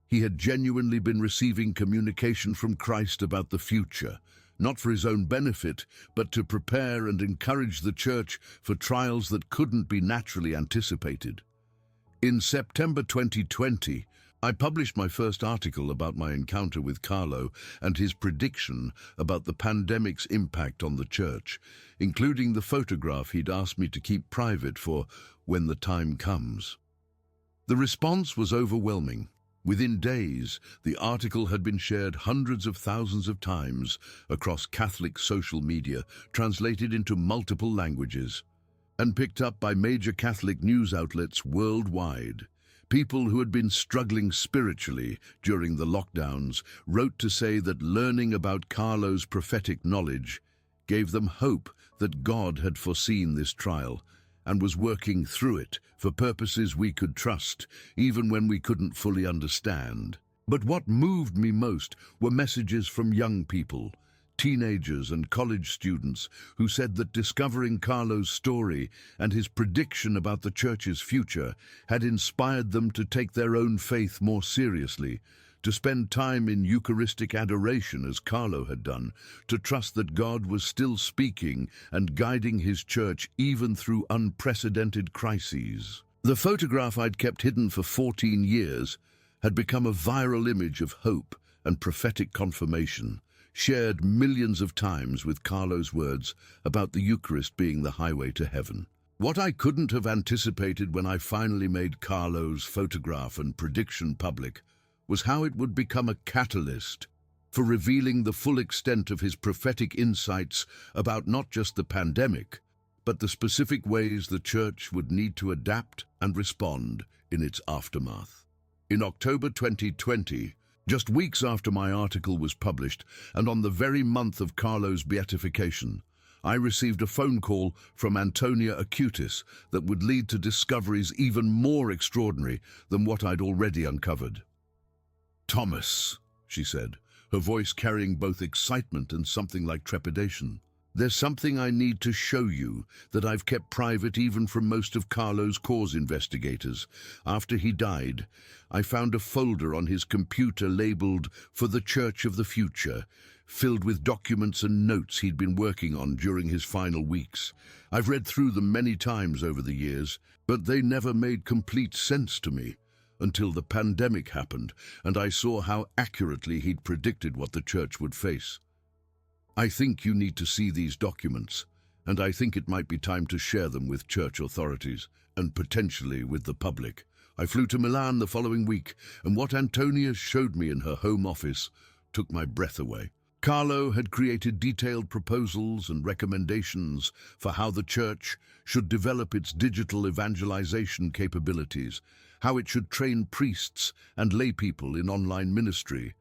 He had genuinely been receiving communication from Christ about the future, not for his own benefit, but to prepare and encourage the church for trials that couldn't be naturally anticipated. In September 2020, I published my first article about my encounter with Carlo and his prediction about the pandemic's impact on the church, including the photograph he'd asked me to keep private for when the time comes. The response was overwhelming. Within days, the article had been shared hundreds of thousands of times across Catholic social media, translated into multiple languages, and picked up by major Catholic news outlets worldwide. People who had been struggling spiritually during the lockdowns wrote to say that learning about Carlo's prophetic knowledge gave them hope that God had foreseen this trial and was working through it for purposes we could trust, even when we couldn't fully understand. But what moved me most were messages from young people, teenagers and college students, who said that discovering Carlo's story and his prediction about the church's future had inspired them to take their own faith more seriously, to spend time in Eucharistic adoration as Carlo had done, to trust that God was still speaking and guiding his church even through unprecedented crises. The photograph I'd kept hidden for 14 years had become a viral image of hope and prophetic confirmation, shared millions of times with Carlo's words about the Eucharist being the highway to heaven. What I couldn't have anticipated when I finally made Carlo's photograph and prediction public was how it would become a catalyst for revealing the full extent of his prophetic insights about not just the pandemic, but the specific ways the Church would need to adapt and respond in its aftermath. In October 2020, just weeks after my article was published, and on the very month of Carlo's beatification, I received a phone call from Antonia Acutis that would lead to discoveries even more extraordinary than what I'd already uncovered. "Thomas," she said, her voice carrying both excitement and something like trepidation, "there's something I need to show you that I've kept private even from most of Carlo's cause investigators. After he died, I found a folder on his computer labeled For the Church of the Future, filled with documents and notes he'd been working on during his final weeks. I've read through them many times over the years, but they never made complete sense to me until the pandemic happened and I saw how accurately he'd predicted what the church would face. I think you need to see these documents, and I think it might be time to share them with church authorities and potentially with the public." I flew to Milan the following week, and what Antonia showed me in her home office took my breath away. Carlo had created detailed proposals and recommendations for how the church should develop its digital evangelization capabilities, how it should train priests and laypeople in online ministry,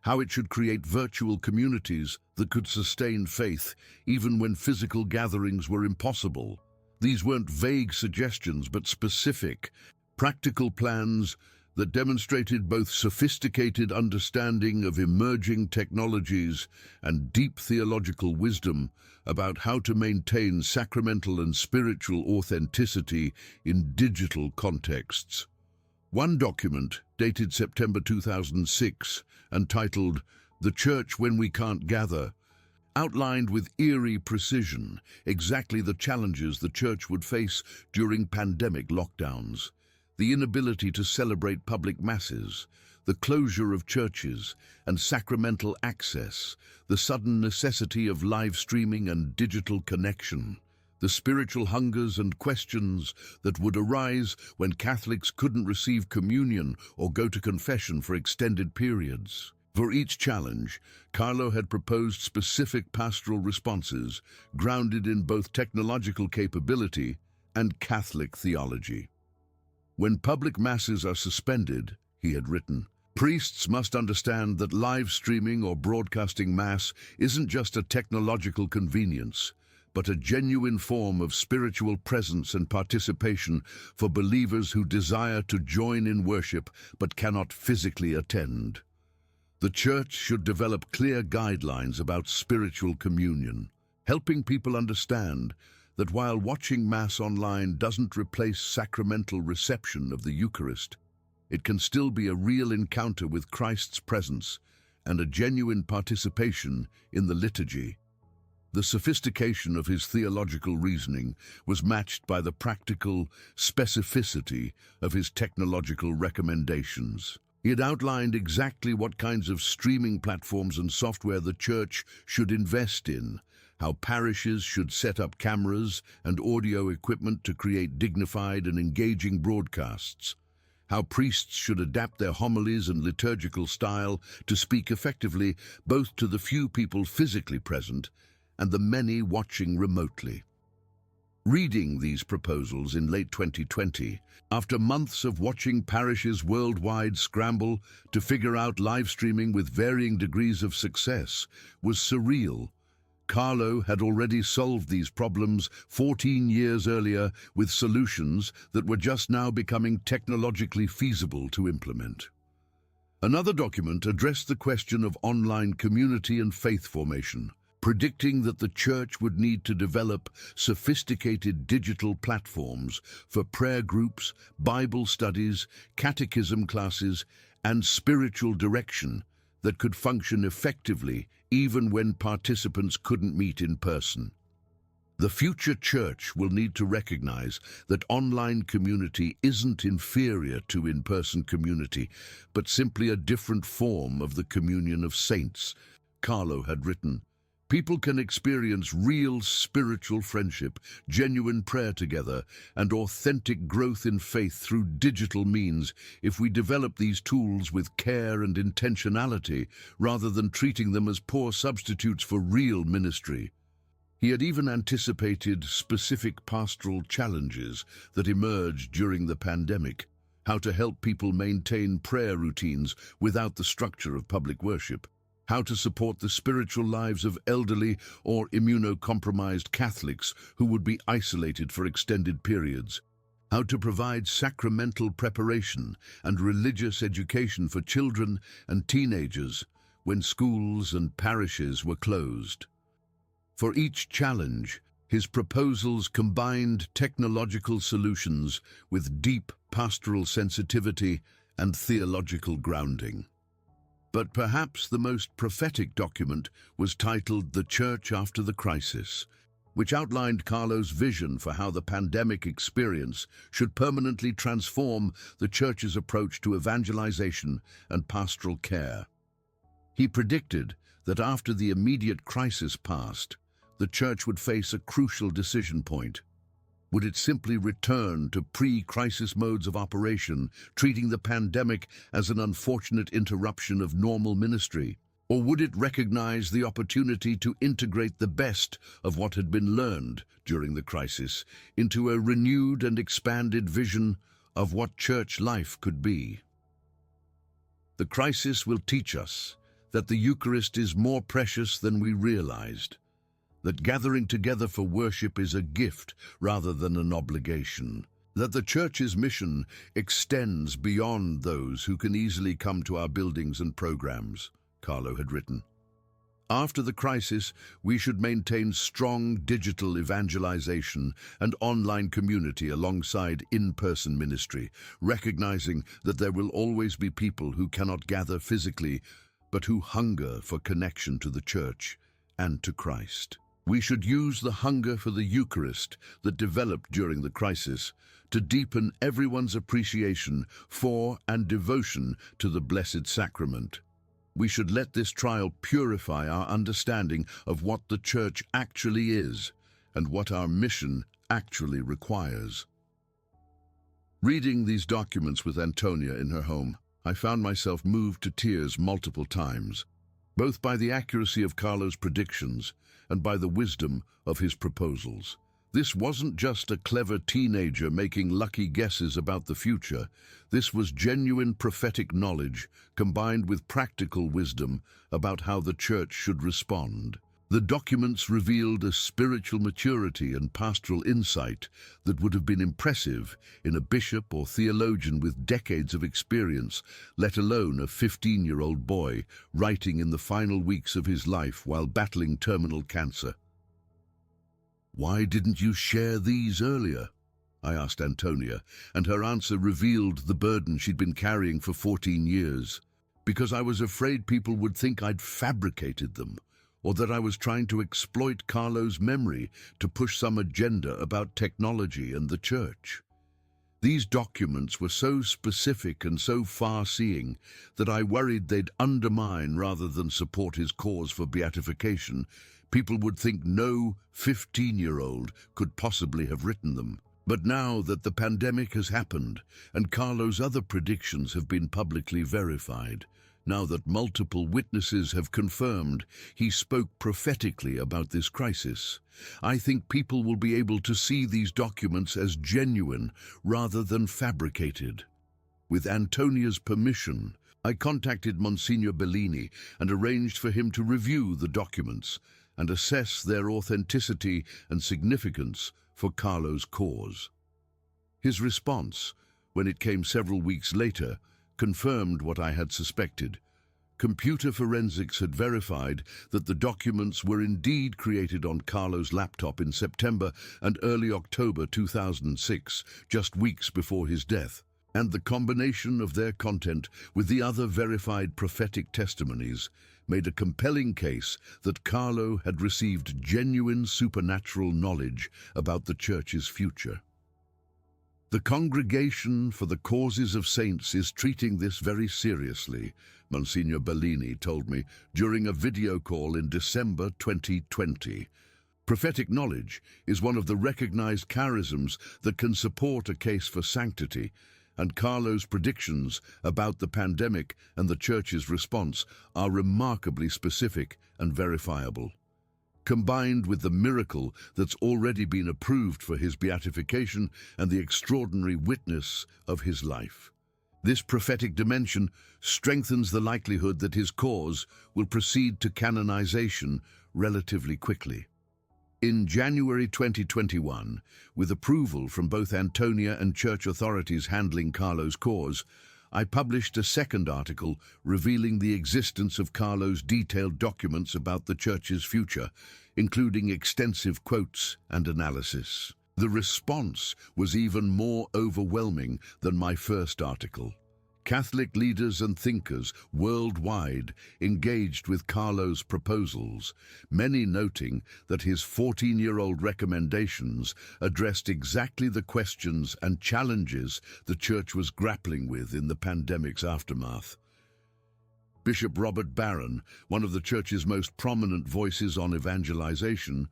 how it should create virtual communities that could sustain faith even when physical gatherings were impossible. These weren't vague suggestions, but specific, practical plans that demonstrated both sophisticated understanding of emerging technologies and deep theological wisdom about how to maintain sacramental and spiritual authenticity in digital contexts. One document, dated September 2006, and titled "The Church When We Can't Gather," outlined with eerie precision exactly the challenges the church would face during pandemic lockdowns: the inability to celebrate public masses, the closure of churches and sacramental access, the sudden necessity of live streaming and digital connection, the spiritual hungers and questions that would arise when Catholics couldn't receive communion or go to confession for extended periods. For each challenge, Carlo had proposed specific pastoral responses grounded in both technological capability and Catholic theology. When public masses are suspended, he had written, priests must understand that live streaming or broadcasting Mass isn't just a technological convenience, but a genuine form of spiritual presence and participation for believers who desire to join in worship but cannot physically attend. The Church should develop clear guidelines about spiritual communion, helping people understand that while watching Mass online doesn't replace sacramental reception of the Eucharist, it can still be a real encounter with Christ's presence and a genuine participation in the liturgy. The sophistication of his theological reasoning was matched by the practical specificity of his technological recommendations. He had outlined exactly what kinds of streaming platforms and software the Church should invest in, how parishes should set up cameras and audio equipment to create dignified and engaging broadcasts, how priests should adapt their homilies and liturgical style to speak effectively both to the few people physically present and the many watching remotely. Reading these proposals in late 2020, after months of watching parishes worldwide scramble to figure out live streaming with varying degrees of success, was surreal. Carlo had already solved these problems 14 years earlier with solutions that were just now becoming technologically feasible to implement. Another document addressed the question of online community and faith formation, predicting that the Church would need to develop sophisticated digital platforms for prayer groups, Bible studies, catechism classes, and spiritual direction that could function effectively even when participants couldn't meet in person. The future Church will need to recognize that online community isn't inferior to in-person community, but simply a different form of the communion of saints. Carlo had written, people can experience real spiritual friendship, genuine prayer together, and authentic growth in faith through digital means if we develop these tools with care and intentionality rather than treating them as poor substitutes for real ministry. He had even anticipated specific pastoral challenges that emerged during the pandemic, how to help people maintain prayer routines without the structure of public worship, how to support the spiritual lives of elderly or immunocompromised Catholics who would be isolated for extended periods, how to provide sacramental preparation and religious education for children and teenagers when schools and parishes were closed. For each challenge, his proposals combined technological solutions with deep pastoral sensitivity and theological grounding. But perhaps the most prophetic document was titled The Church After the Crisis, which outlined Carlo's vision for how the pandemic experience should permanently transform the Church's approach to evangelization and pastoral care. He predicted that after the immediate crisis passed, the Church would face a crucial decision point. Would it simply return to pre-crisis modes of operation, treating the pandemic as an unfortunate interruption of normal ministry? Or would it recognize the opportunity to integrate the best of what had been learned during the crisis into a renewed and expanded vision of what church life could be. The crisis will teach us that the Eucharist is more precious than we realized, that gathering together for worship is a gift rather than an obligation, that the Church's mission extends beyond those who can easily come to our buildings and programs, Carlo had written. After the crisis, we should maintain strong digital evangelization and online community alongside in-person ministry, recognizing that there will always be people who cannot gather physically, but who hunger for connection to the Church and to Christ. We should use the hunger for the Eucharist that developed during the crisis to deepen everyone's appreciation for and devotion to the Blessed Sacrament. We should let this trial purify our understanding of what the Church actually is and what our mission actually requires. Reading these documents with Antonia in her home, I found myself moved to tears multiple times, both by the accuracy of Carlo's predictions and by the wisdom of his proposals. This wasn't just a clever teenager making lucky guesses about the future. This was genuine prophetic knowledge combined with practical wisdom about how the Church should respond. The documents revealed a spiritual maturity and pastoral insight that would have been impressive in a bishop or theologian with decades of experience, let alone a 15-year-old boy writing in the final weeks of his life while battling terminal cancer. "Why didn't you share these earlier?" I asked Antonia, and her answer revealed the burden she'd been carrying for 14 years. "Because I was afraid people would think I'd fabricated them, or that I was trying to exploit Carlo's memory to push some agenda about technology and the Church." These documents were so specific and so far-seeing that I worried they'd undermine rather than support his cause for beatification. People would think no 15-year-old could possibly have written them. But now that the pandemic has happened and Carlo's other predictions have been publicly verified, now that multiple witnesses have confirmed he spoke prophetically about this crisis, I think people will be able to see these documents as genuine rather than fabricated. With Antonia's permission, I contacted Monsignor Bellini and arranged for him to review the documents and assess their authenticity and significance for Carlo's cause. His response, when it came several weeks later, confirmed what I had suspected. Computer forensics had verified that the documents were indeed created on Carlo's laptop in September and early October 2006, just weeks before his death. And the combination of their content with the other verified prophetic testimonies made a compelling case that Carlo had received genuine supernatural knowledge about the Church's future. "The Congregation for the Causes of Saints is treating this very seriously," Monsignor Bellini told me during a video call in December 2020. Prophetic knowledge is one of the recognized charisms that can support a case for sanctity, and Carlo's predictions about the pandemic and the Church's response are remarkably specific and verifiable. Combined with the miracle that's already been approved for his beatification and the extraordinary witness of his life, this prophetic dimension strengthens the likelihood that his cause will proceed to canonization relatively quickly. In January 2021, with approval from both Antonia and Church authorities handling Carlo's cause, I published a second article revealing the existence of Carlo's detailed documents about the Church's future, including extensive quotes and analysis. The response was even more overwhelming than my first article. Catholic leaders and thinkers worldwide engaged with Carlo's proposals, many noting that his 14-year-old recommendations addressed exactly the questions and challenges the Church was grappling with in the pandemic's aftermath. Bishop Robert Barron, one of the Church's most prominent voices on evangelization,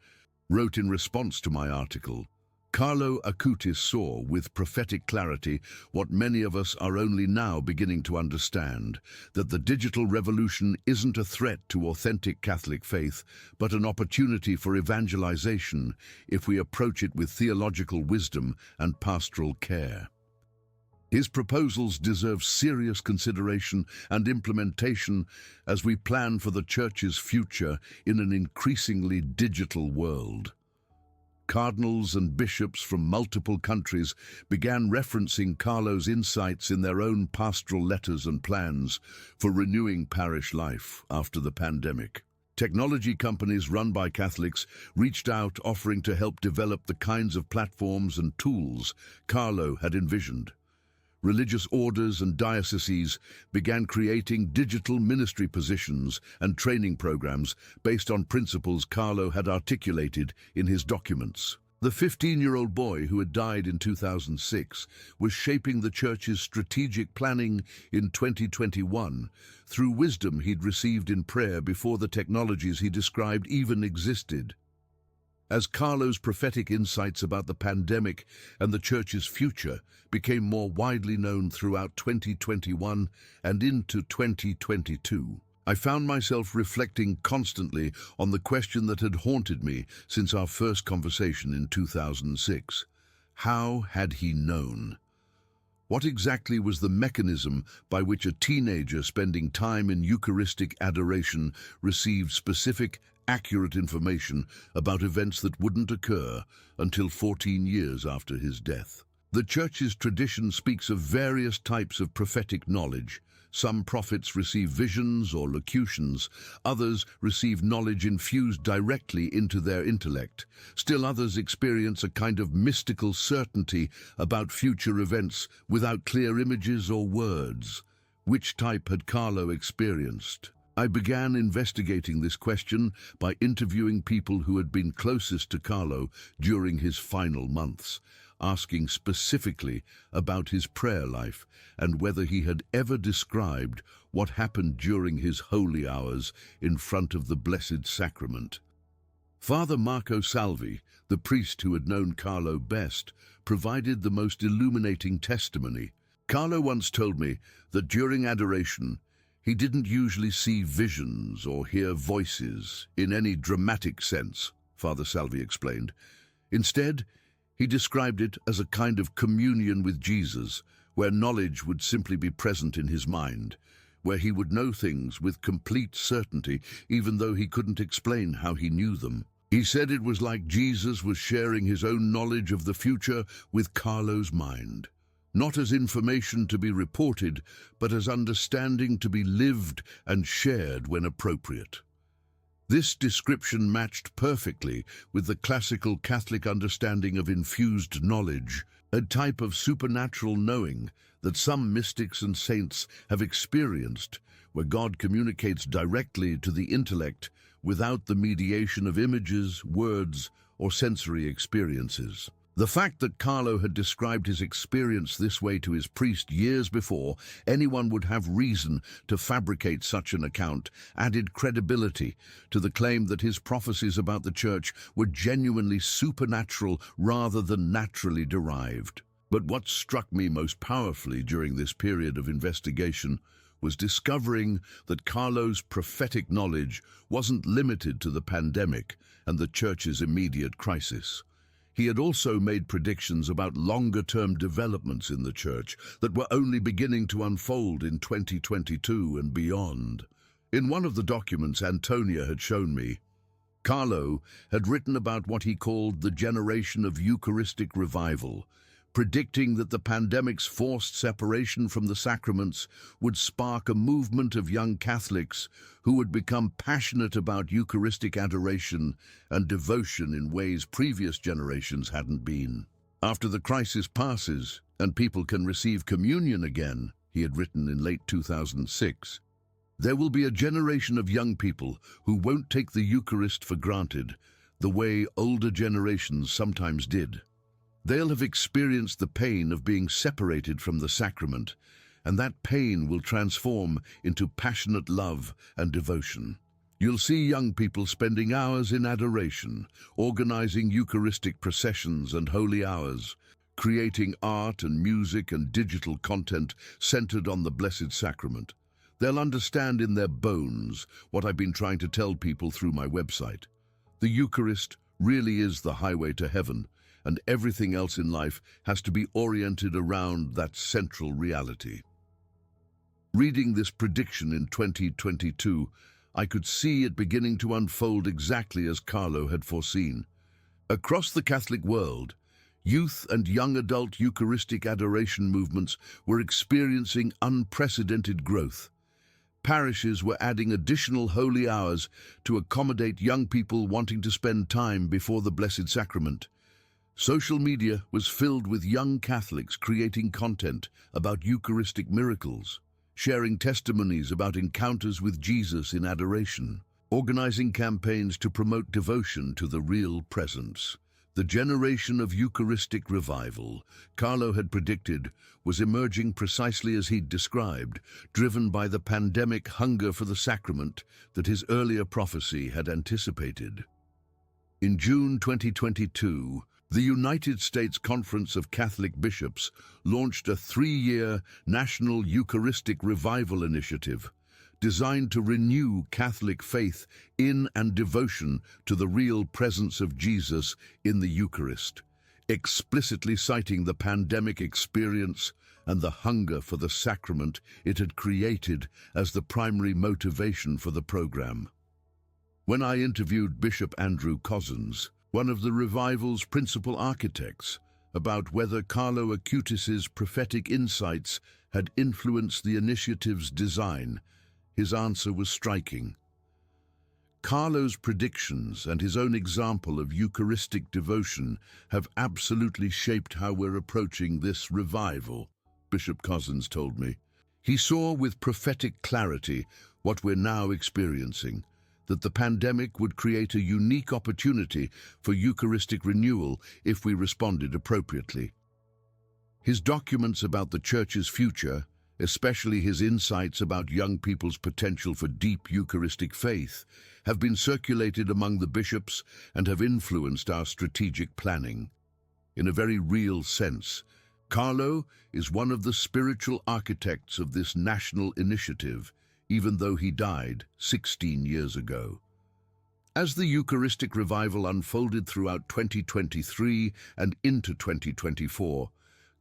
wrote in response to my article, "Carlo Acutis saw with prophetic clarity what many of us are only now beginning to understand, that the digital revolution isn't a threat to authentic Catholic faith, but an opportunity for evangelization if we approach it with theological wisdom and pastoral care." His proposals deserve serious consideration and implementation as we plan for the Church's future in an increasingly digital world. Cardinals and bishops from multiple countries began referencing Carlo's insights in their own pastoral letters and plans for renewing parish life after the pandemic. Technology companies run by Catholics reached out offering to help develop the kinds of platforms and tools Carlo had envisioned. Religious orders and dioceses began creating digital ministry positions and training programs based on principles Carlo had articulated in his documents. The 15-year-old boy who had died in 2006 was shaping the Church's strategic planning in 2021 through wisdom he'd received in prayer before the technologies he described even existed. As Carlo's prophetic insights about the pandemic and the Church's future became more widely known throughout 2021 and into 2022, I found myself reflecting constantly on the question that had haunted me since our first conversation in 2006. How had he known? What exactly was the mechanism by which a teenager spending time in Eucharistic adoration received specific, accurate information about events that wouldn't occur until 14 years after his death? The Church's tradition speaks of various types of prophetic knowledge. Some prophets receive visions or locutions, others receive knowledge infused directly into their intellect. Still others experience a kind of mystical certainty about future events without clear images or words. Which type had Carlo experienced? I began investigating this question by interviewing people who had been closest to Carlo during his final months, asking specifically about his prayer life and whether he had ever described what happened during his holy hours in front of the Blessed Sacrament. Father Marco Salvi, the priest who had known Carlo best, provided the most illuminating testimony. Carlo once told me that during adoration, he didn't usually see visions or hear voices in any dramatic sense, Father Salvi explained. Instead, he described it as a kind of communion with Jesus, where knowledge would simply be present in his mind, where he would know things with complete certainty, even though he couldn't explain how he knew them. He said it was like Jesus was sharing his own knowledge of the future with Carlo's mind. Not as information to be reported, but as understanding to be lived and shared when appropriate. This description matched perfectly with the classical Catholic understanding of infused knowledge, a type of supernatural knowing that some mystics and saints have experienced, where God communicates directly to the intellect without the mediation of images, words, or sensory experiences. The fact that Carlo had described his experience this way to his priest years before anyone would have reason to fabricate such an account added credibility to the claim that his prophecies about the Church were genuinely supernatural rather than naturally derived. But what struck me most powerfully during this period of investigation was discovering that Carlo's prophetic knowledge wasn't limited to the pandemic and the Church's immediate crisis. He had also made predictions about longer-term developments in the Church that were only beginning to unfold in 2022 and beyond. In one of the documents Antonia had shown me, Carlo had written about what he called the generation of Eucharistic revival, predicting that the pandemic's forced separation from the sacraments would spark a movement of young Catholics who would become passionate about Eucharistic adoration and devotion in ways previous generations hadn't been. After the crisis passes and people can receive communion again, he had written in late 2006, there will be a generation of young people who won't take the Eucharist for granted, the way older generations sometimes did. They'll have experienced the pain of being separated from the sacrament, and that pain will transform into passionate love and devotion. You'll see young people spending hours in adoration, organizing Eucharistic processions and holy hours, creating art and music and digital content centered on the Blessed Sacrament. They'll understand in their bones what I've been trying to tell people through my website. The Eucharist really is the highway to heaven, and everything else in life has to be oriented around that central reality. Reading this prediction in 2022, I could see it beginning to unfold exactly as Carlo had foreseen. Across the Catholic world, youth and young adult Eucharistic adoration movements were experiencing unprecedented growth. Parishes were adding additional holy hours to accommodate young people wanting to spend time before the Blessed Sacrament. Social media was filled with young Catholics creating content about Eucharistic miracles, sharing testimonies about encounters with Jesus in adoration, organizing campaigns to promote devotion to the real presence. The generation of Eucharistic revival Carlo had predicted was emerging precisely as he'd described, driven by the pandemic hunger for the sacrament that his earlier prophecy had anticipated. In June 2022, the United States Conference of Catholic Bishops launched a 3-year National Eucharistic Revival Initiative designed to renew Catholic faith in and devotion to the real presence of Jesus in the Eucharist, explicitly citing the pandemic experience and the hunger for the sacrament it had created as the primary motivation for the program. When I interviewed Bishop Andrew Cozzens, one of the revival's principal architects, about whether Carlo Acutis's prophetic insights had influenced the initiative's design, his answer was striking. Carlo's predictions and his own example of Eucharistic devotion have absolutely shaped how we're approaching this revival, Bishop Cozzens told me. He saw with prophetic clarity what we're now experiencing, that the pandemic would create a unique opportunity for Eucharistic renewal if we responded appropriately. His documents about the Church's future, especially his insights about young people's potential for deep Eucharistic faith, have been circulated among the bishops and have influenced our strategic planning. In a very real sense, Carlo is one of the spiritual architects of this national initiative, even though he died 16 years ago. As the Eucharistic revival unfolded throughout 2023 and into 2024,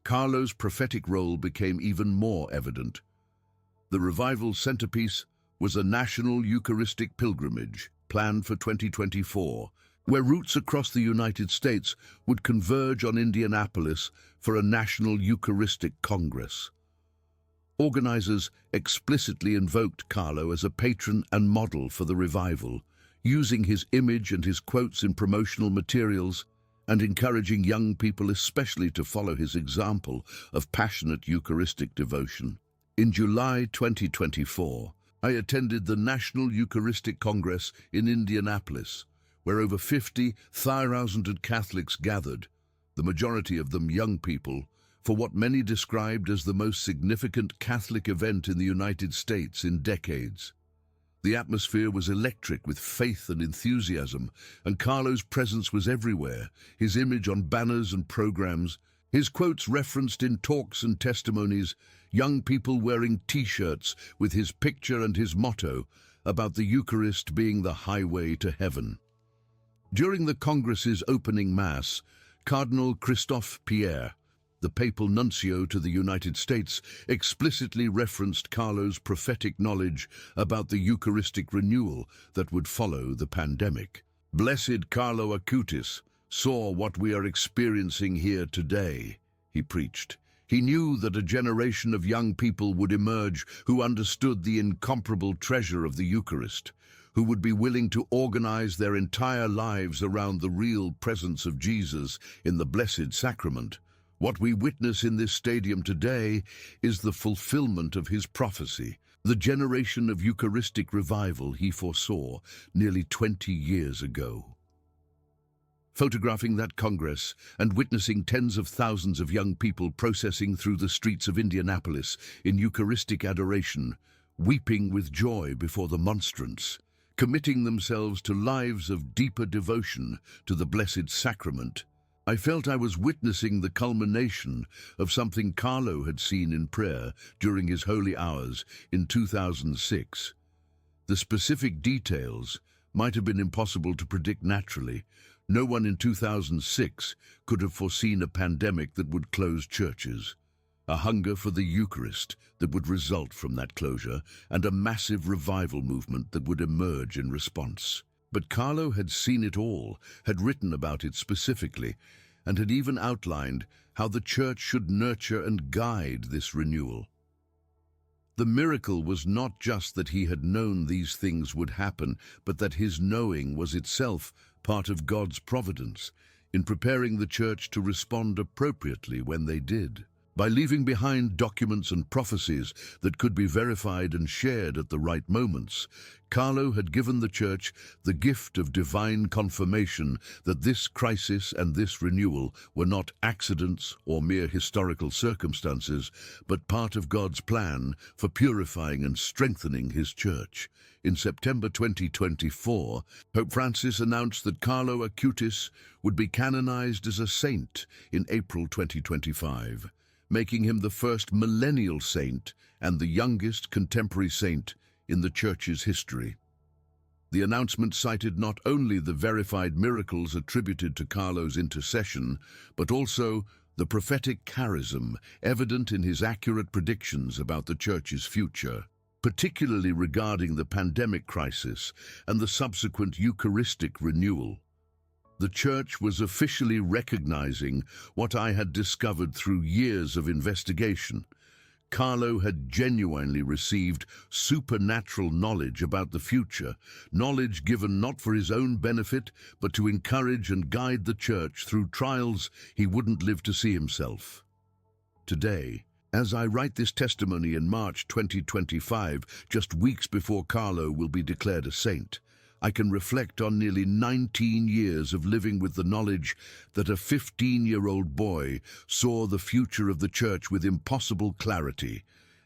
Carlo's prophetic role became even more evident. The revival's centerpiece was a national Eucharistic pilgrimage planned for 2024, where routes across the United States would converge on Indianapolis for a national Eucharistic Congress. Organizers explicitly invoked Carlo as a patron and model for the revival, using his image and his quotes in promotional materials and encouraging young people especially to follow his example of passionate Eucharistic devotion. In July 2024, I attended the National Eucharistic Congress in Indianapolis, where over 50,000 Catholics gathered, the majority of them young people, for what many described as the most significant Catholic event in the United States in decades. The atmosphere was electric with faith and enthusiasm, and Carlo's presence was everywhere, his image on banners and programs, his quotes referenced in talks and testimonies, young people wearing T-shirts with his picture and his motto about the Eucharist being the highway to heaven. During the Congress's opening Mass, Cardinal Christophe Pierre, the papal nuncio to the United States, explicitly referenced Carlo's prophetic knowledge about the Eucharistic renewal that would follow the pandemic. Blessed Carlo Acutis saw what we are experiencing here today, he preached. He knew that a generation of young people would emerge who understood the incomparable treasure of the Eucharist, who would be willing to organize their entire lives around the real presence of Jesus in the Blessed Sacrament. What we witness in this stadium today is the fulfillment of his prophecy, the generation of Eucharistic revival he foresaw nearly 20 years ago. Photographing that Congress and witnessing tens of thousands of young people processing through the streets of Indianapolis in Eucharistic adoration, weeping with joy before the monstrance, committing themselves to lives of deeper devotion to the Blessed Sacrament, I felt I was witnessing the culmination of something Carlo had seen in prayer during his holy hours in 2006. The specific details might have been impossible to predict naturally, No one in 2006 could have foreseen a pandemic that would close churches, a hunger for the Eucharist that would result from that closure, and a massive revival movement that would emerge in response. But Carlo had seen it all, had written about it specifically, and had even outlined how the church should nurture and guide this renewal. The miracle was not just that he had known these things would happen, but that his knowing was itself part of God's providence in preparing the church to respond appropriately when they did. By leaving behind documents and prophecies that could be verified and shared at the right moments, Carlo had given the church the gift of divine confirmation that this crisis and this renewal were not accidents or mere historical circumstances, but part of God's plan for purifying and strengthening his church. In September 2024, Pope Francis announced that Carlo Acutis would be canonized as a saint in April 2025. Making him the first millennial saint and the youngest contemporary saint in the Church's history. The announcement cited not only the verified miracles attributed to Carlo's intercession, but also the prophetic charism evident in his accurate predictions about the Church's future, particularly regarding the pandemic crisis and the subsequent Eucharistic renewal. The Church was officially recognizing what I had discovered through years of investigation. Carlo had genuinely received supernatural knowledge about the future, knowledge given not for his own benefit, but to encourage and guide the Church through trials he wouldn't live to see himself. Today, as I write this testimony in March 2025, just weeks before Carlo will be declared a saint, I can reflect on nearly 19 years of living with the knowledge that a 15-year-old boy saw the future of the Church with impossible clarity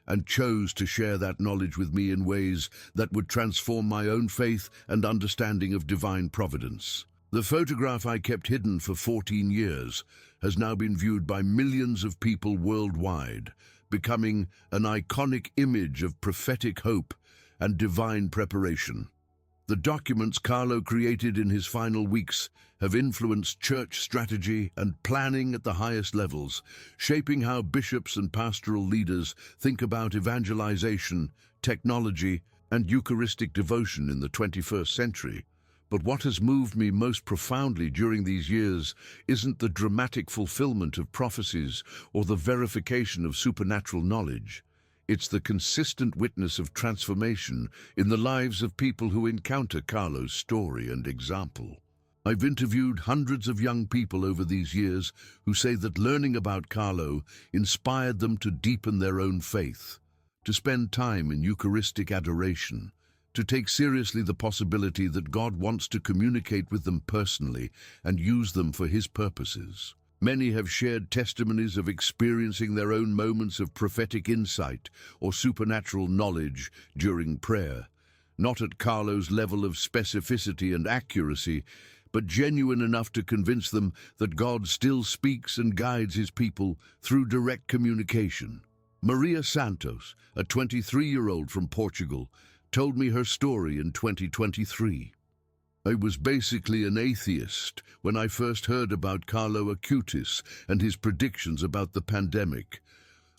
and chose to share that knowledge with me in ways that would transform my own faith and understanding of divine providence. The photograph I kept hidden for 14 years has now been viewed by millions of people worldwide, becoming an iconic image of prophetic hope and divine preparation. The documents Carlo created in his final weeks have influenced church strategy and planning at the highest levels, shaping how bishops and pastoral leaders think about evangelization, technology, and Eucharistic devotion in the 21st century. But what has moved me most profoundly during these years isn't the dramatic fulfillment of prophecies or the verification of supernatural knowledge. It's the consistent witness of transformation in the lives of people who encounter Carlo's story and example. I've interviewed hundreds of young people over these years who say that learning about Carlo inspired them to deepen their own faith, to spend time in Eucharistic adoration, to take seriously the possibility that God wants to communicate with them personally and use them for his purposes. Many have shared testimonies of experiencing their own moments of prophetic insight or supernatural knowledge during prayer, not at Carlo's level of specificity and accuracy, but genuine enough to convince them that God still speaks and guides his people through direct communication. Maria Santos, a 23-year-old from Portugal, told me her story in 2023. I was basically an atheist when I first heard about Carlo Acutis and his predictions about the pandemic.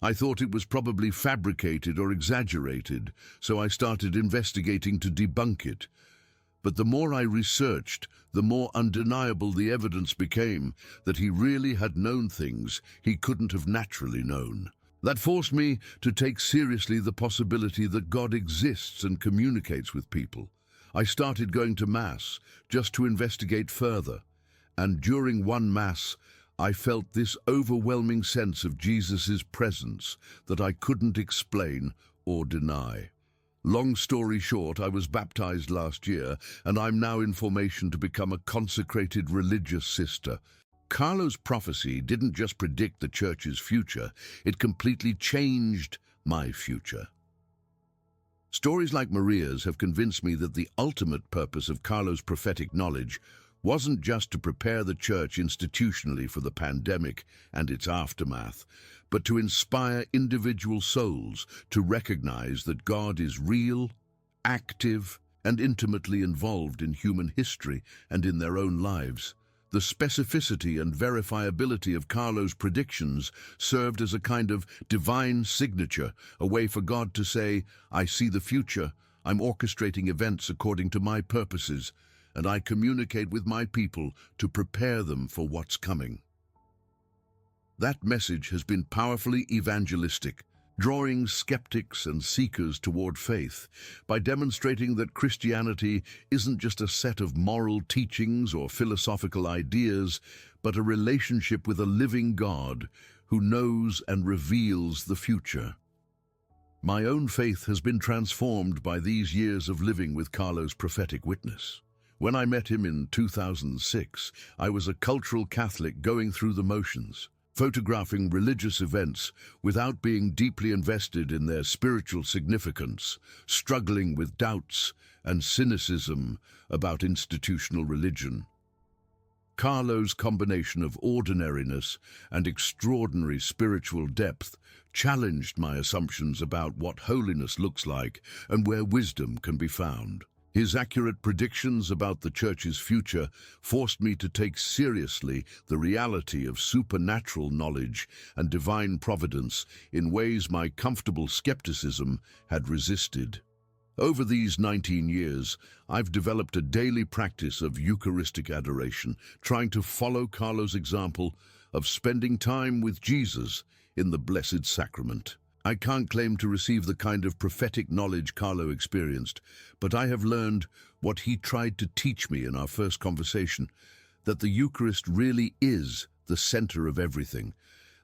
I thought it was probably fabricated or exaggerated, so I started investigating to debunk it. But the more I researched, the more undeniable the evidence became that he really had known things he couldn't have naturally known. That forced me to take seriously the possibility that God exists and communicates with people. I started going to Mass just to investigate further, and during one Mass, I felt this overwhelming sense of Jesus' presence that I couldn't explain or deny. Long story short, I was baptized last year, and I'm now in formation to become a consecrated religious sister. Carlo's prophecy didn't just predict the Church's future, it completely changed my future. Stories like Maria's have convinced me that the ultimate purpose of Carlo's prophetic knowledge wasn't just to prepare the Church institutionally for the pandemic and its aftermath, but to inspire individual souls to recognize that God is real, active, and intimately involved in human history and in their own lives. The specificity and verifiability of Carlo's predictions served as a kind of divine signature, a way for God to say, I see the future, I'm orchestrating events according to my purposes, and I communicate with my people to prepare them for what's coming. That message has been powerfully evangelistic, drawing skeptics and seekers toward faith by demonstrating that Christianity isn't just a set of moral teachings or philosophical ideas, but a relationship with a living God who knows and reveals the future. My own faith has been transformed by these years of living with Carlo's prophetic witness. When I met him in 2006, I was a cultural Catholic going through the motions, photographing religious events without being deeply invested in their spiritual significance, struggling with doubts and cynicism about institutional religion. Carlo's combination of ordinariness and extraordinary spiritual depth challenged my assumptions about what holiness looks like and where wisdom can be found. His accurate predictions about the Church's future forced me to take seriously the reality of supernatural knowledge and divine providence in ways my comfortable skepticism had resisted. Over these 19 years, I've developed a daily practice of Eucharistic adoration, trying to follow Carlo's example of spending time with Jesus in the Blessed Sacrament. I can't claim to receive the kind of prophetic knowledge Carlo experienced, but I have learned what he tried to teach me in our first conversation, that the Eucharist really is the center of everything,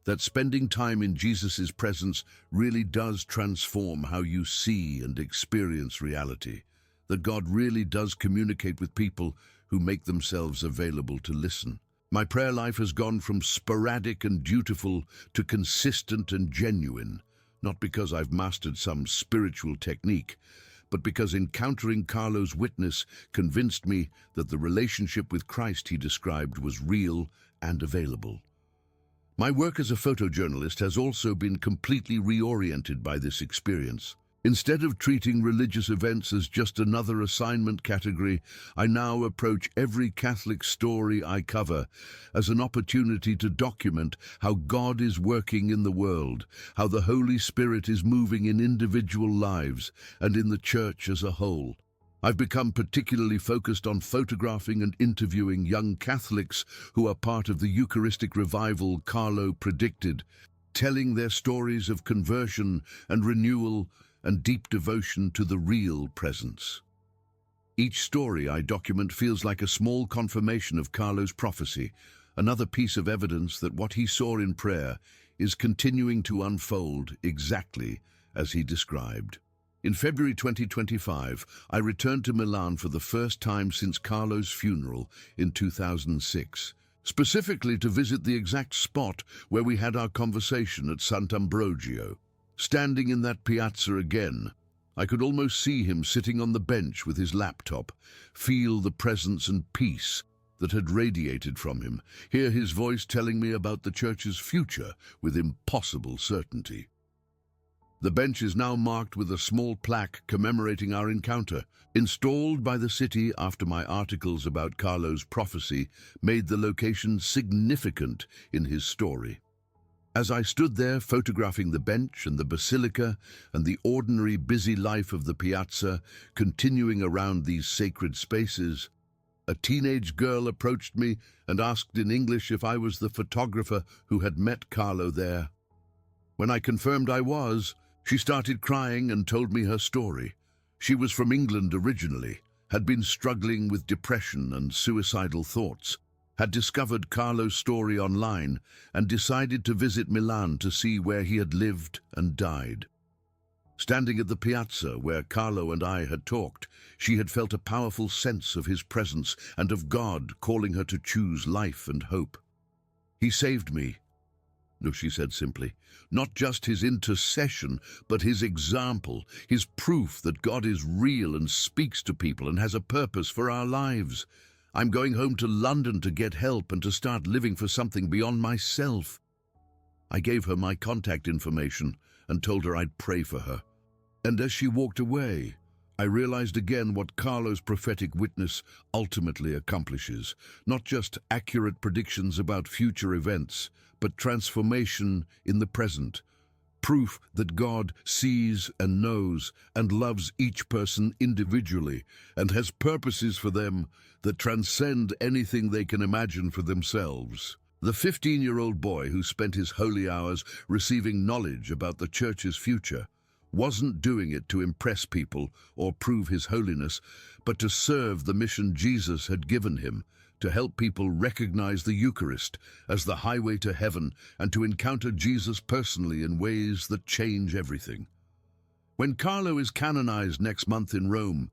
that spending time in Jesus' presence really does transform how you see and experience reality, that God really does communicate with people who make themselves available to listen. My prayer life has gone from sporadic and dutiful to consistent and genuine, not because I've mastered some spiritual technique, but because encountering Carlo's witness convinced me that the relationship with Christ he described was real and available. My work as a photojournalist has also been completely reoriented by this experience. Instead of treating religious events as just another assignment category, I now approach every Catholic story I cover as an opportunity to document how God is working in the world, how the Holy Spirit is moving in individual lives and in the Church as a whole. I've become particularly focused on photographing and interviewing young Catholics who are part of the Eucharistic revival Carlo predicted, telling their stories of conversion and renewal and deep devotion to the real presence. Each story I document feels like a small confirmation of Carlo's prophecy, another piece of evidence that what he saw in prayer is continuing to unfold exactly as he described. In February 2025, I returned to Milan for the first time since Carlo's funeral in 2006, specifically to visit the exact spot where we had our conversation at Sant'Ambrogio. Standing in that piazza again, I could almost see him sitting on the bench with his laptop, feel the presence and peace that had radiated from him, hear his voice telling me about the Church's future with impossible certainty. The bench is now marked with a small plaque commemorating our encounter, installed by the city after my articles about Carlo's prophecy made the location significant in his story. As I stood there photographing the bench and the basilica and the ordinary busy life of the piazza continuing around these sacred spaces, a teenage girl approached me and asked in English if I was the photographer who had met Carlo there. When I confirmed I was, she started crying and told me her story. She was from England originally, had been struggling with depression and suicidal thoughts, had discovered Carlo's story online and decided to visit Milan to see where he had lived and died. Standing at the piazza where Carlo and I had talked, she had felt a powerful sense of his presence and of God calling her to choose life and hope. "He saved me," she said simply. "Not just his intercession, but his example, his proof that God is real and speaks to people and has a purpose for our lives. I'm going home to London to get help and to start living for something beyond myself." I gave her my contact information and told her I'd pray for her. And as she walked away, I realized again what Carlo's prophetic witness ultimately accomplishes. Not just accurate predictions about future events, but transformation in the present. Proof that God sees and knows and loves each person individually and has purposes for them that transcend anything they can imagine for themselves. The 15-year-old boy who spent his holy hours receiving knowledge about the church's future wasn't doing it to impress people or prove his holiness, but to serve the mission Jesus had given him, to help people recognize the Eucharist as the highway to heaven and to encounter Jesus personally in ways that change everything. When Carlo is canonized next month in Rome,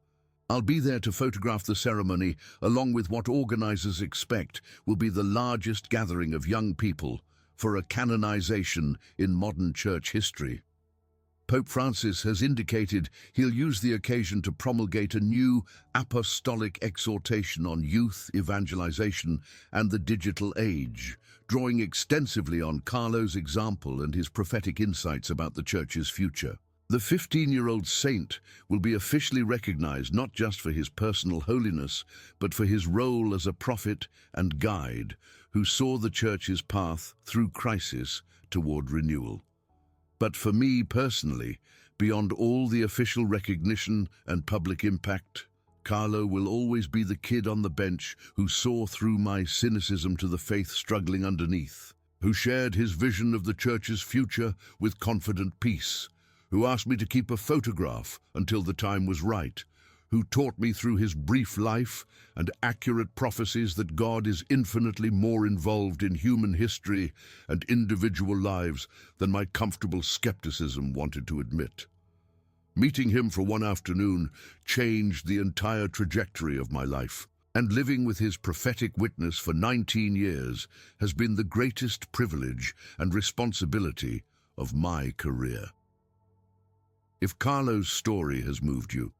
I'll be there to photograph the ceremony, along with what organizers expect will be the largest gathering of young people for a canonization in modern church history. Pope Francis has indicated he'll use the occasion to promulgate a new apostolic exhortation on youth evangelization and the digital age, drawing extensively on Carlo's example and his prophetic insights about the Church's future. The 15-year-old saint will be officially recognized not just for his personal holiness, but for his role as a prophet and guide who saw the Church's path through crisis toward renewal. But for me personally, beyond all the official recognition and public impact, Carlo will always be the kid on the bench who saw through my cynicism to the faith struggling underneath, who shared his vision of the Church's future with confident peace, who asked me to keep a photograph until the time was right, who taught me through his brief life and accurate prophecies that God is infinitely more involved in human history and individual lives than my comfortable skepticism wanted to admit. Meeting him for one afternoon changed the entire trajectory of my life, and living with his prophetic witness for 19 years has been the greatest privilege and responsibility of my career. If Carlo's story has moved you,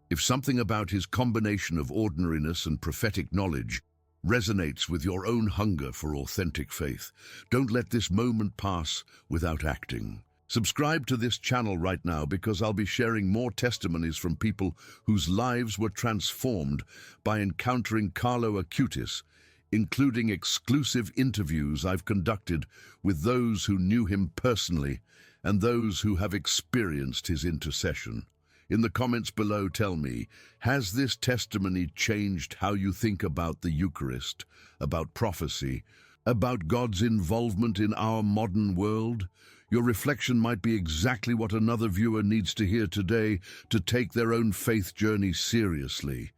if something about his combination of ordinariness and prophetic knowledge resonates with your own hunger for authentic faith, don't let this moment pass without acting. Subscribe to this channel right now because I'll be sharing more testimonies from people whose lives were transformed by encountering Carlo Acutis, including exclusive interviews I've conducted with those who knew him personally and those who have experienced his intercession. In the comments below, tell me, has this testimony changed how you think about the Eucharist, about prophecy, about God's involvement in our modern world? Your reflection might be exactly what another viewer needs to hear today to take their own faith journey seriously.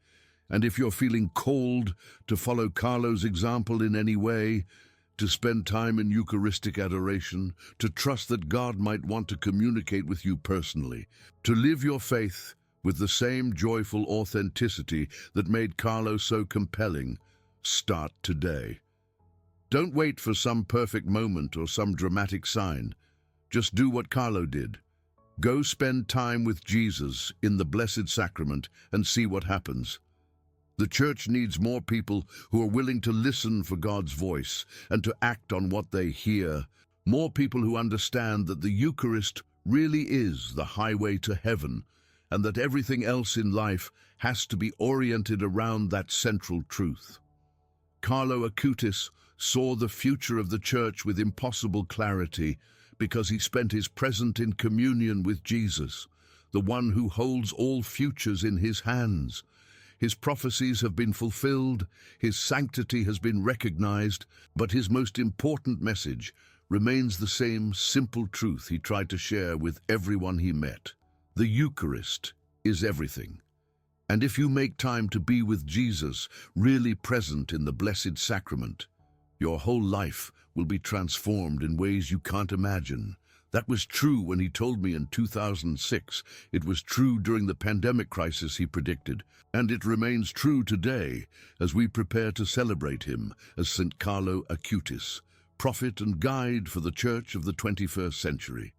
And if you're feeling called to follow Carlo's example in any way, to spend time in Eucharistic adoration, to trust that God might want to communicate with you personally, to live your faith with the same joyful authenticity that made Carlo so compelling, start today. Don't wait for some perfect moment or some dramatic sign. Just do what Carlo did. Go spend time with Jesus in the Blessed Sacrament and see what happens. The Church needs more people who are willing to listen for God's voice and to act on what they hear. More people who understand that the Eucharist really is the highway to heaven and that everything else in life has to be oriented around that central truth. Carlo Acutis saw the future of the Church with impossible clarity because he spent his present in communion with Jesus, the one who holds all futures in his hands. His prophecies have been fulfilled, his sanctity has been recognized, but his most important message remains the same simple truth he tried to share with everyone he met. The Eucharist is everything. And if you make time to be with Jesus, really present in the Blessed Sacrament, your whole life will be transformed in ways you can't imagine. That was true when he told me in 2006. It was true during the pandemic crisis he predicted, and it remains true today as we prepare to celebrate him as St. Carlo Acutis, prophet and guide for the Church of the 21st century.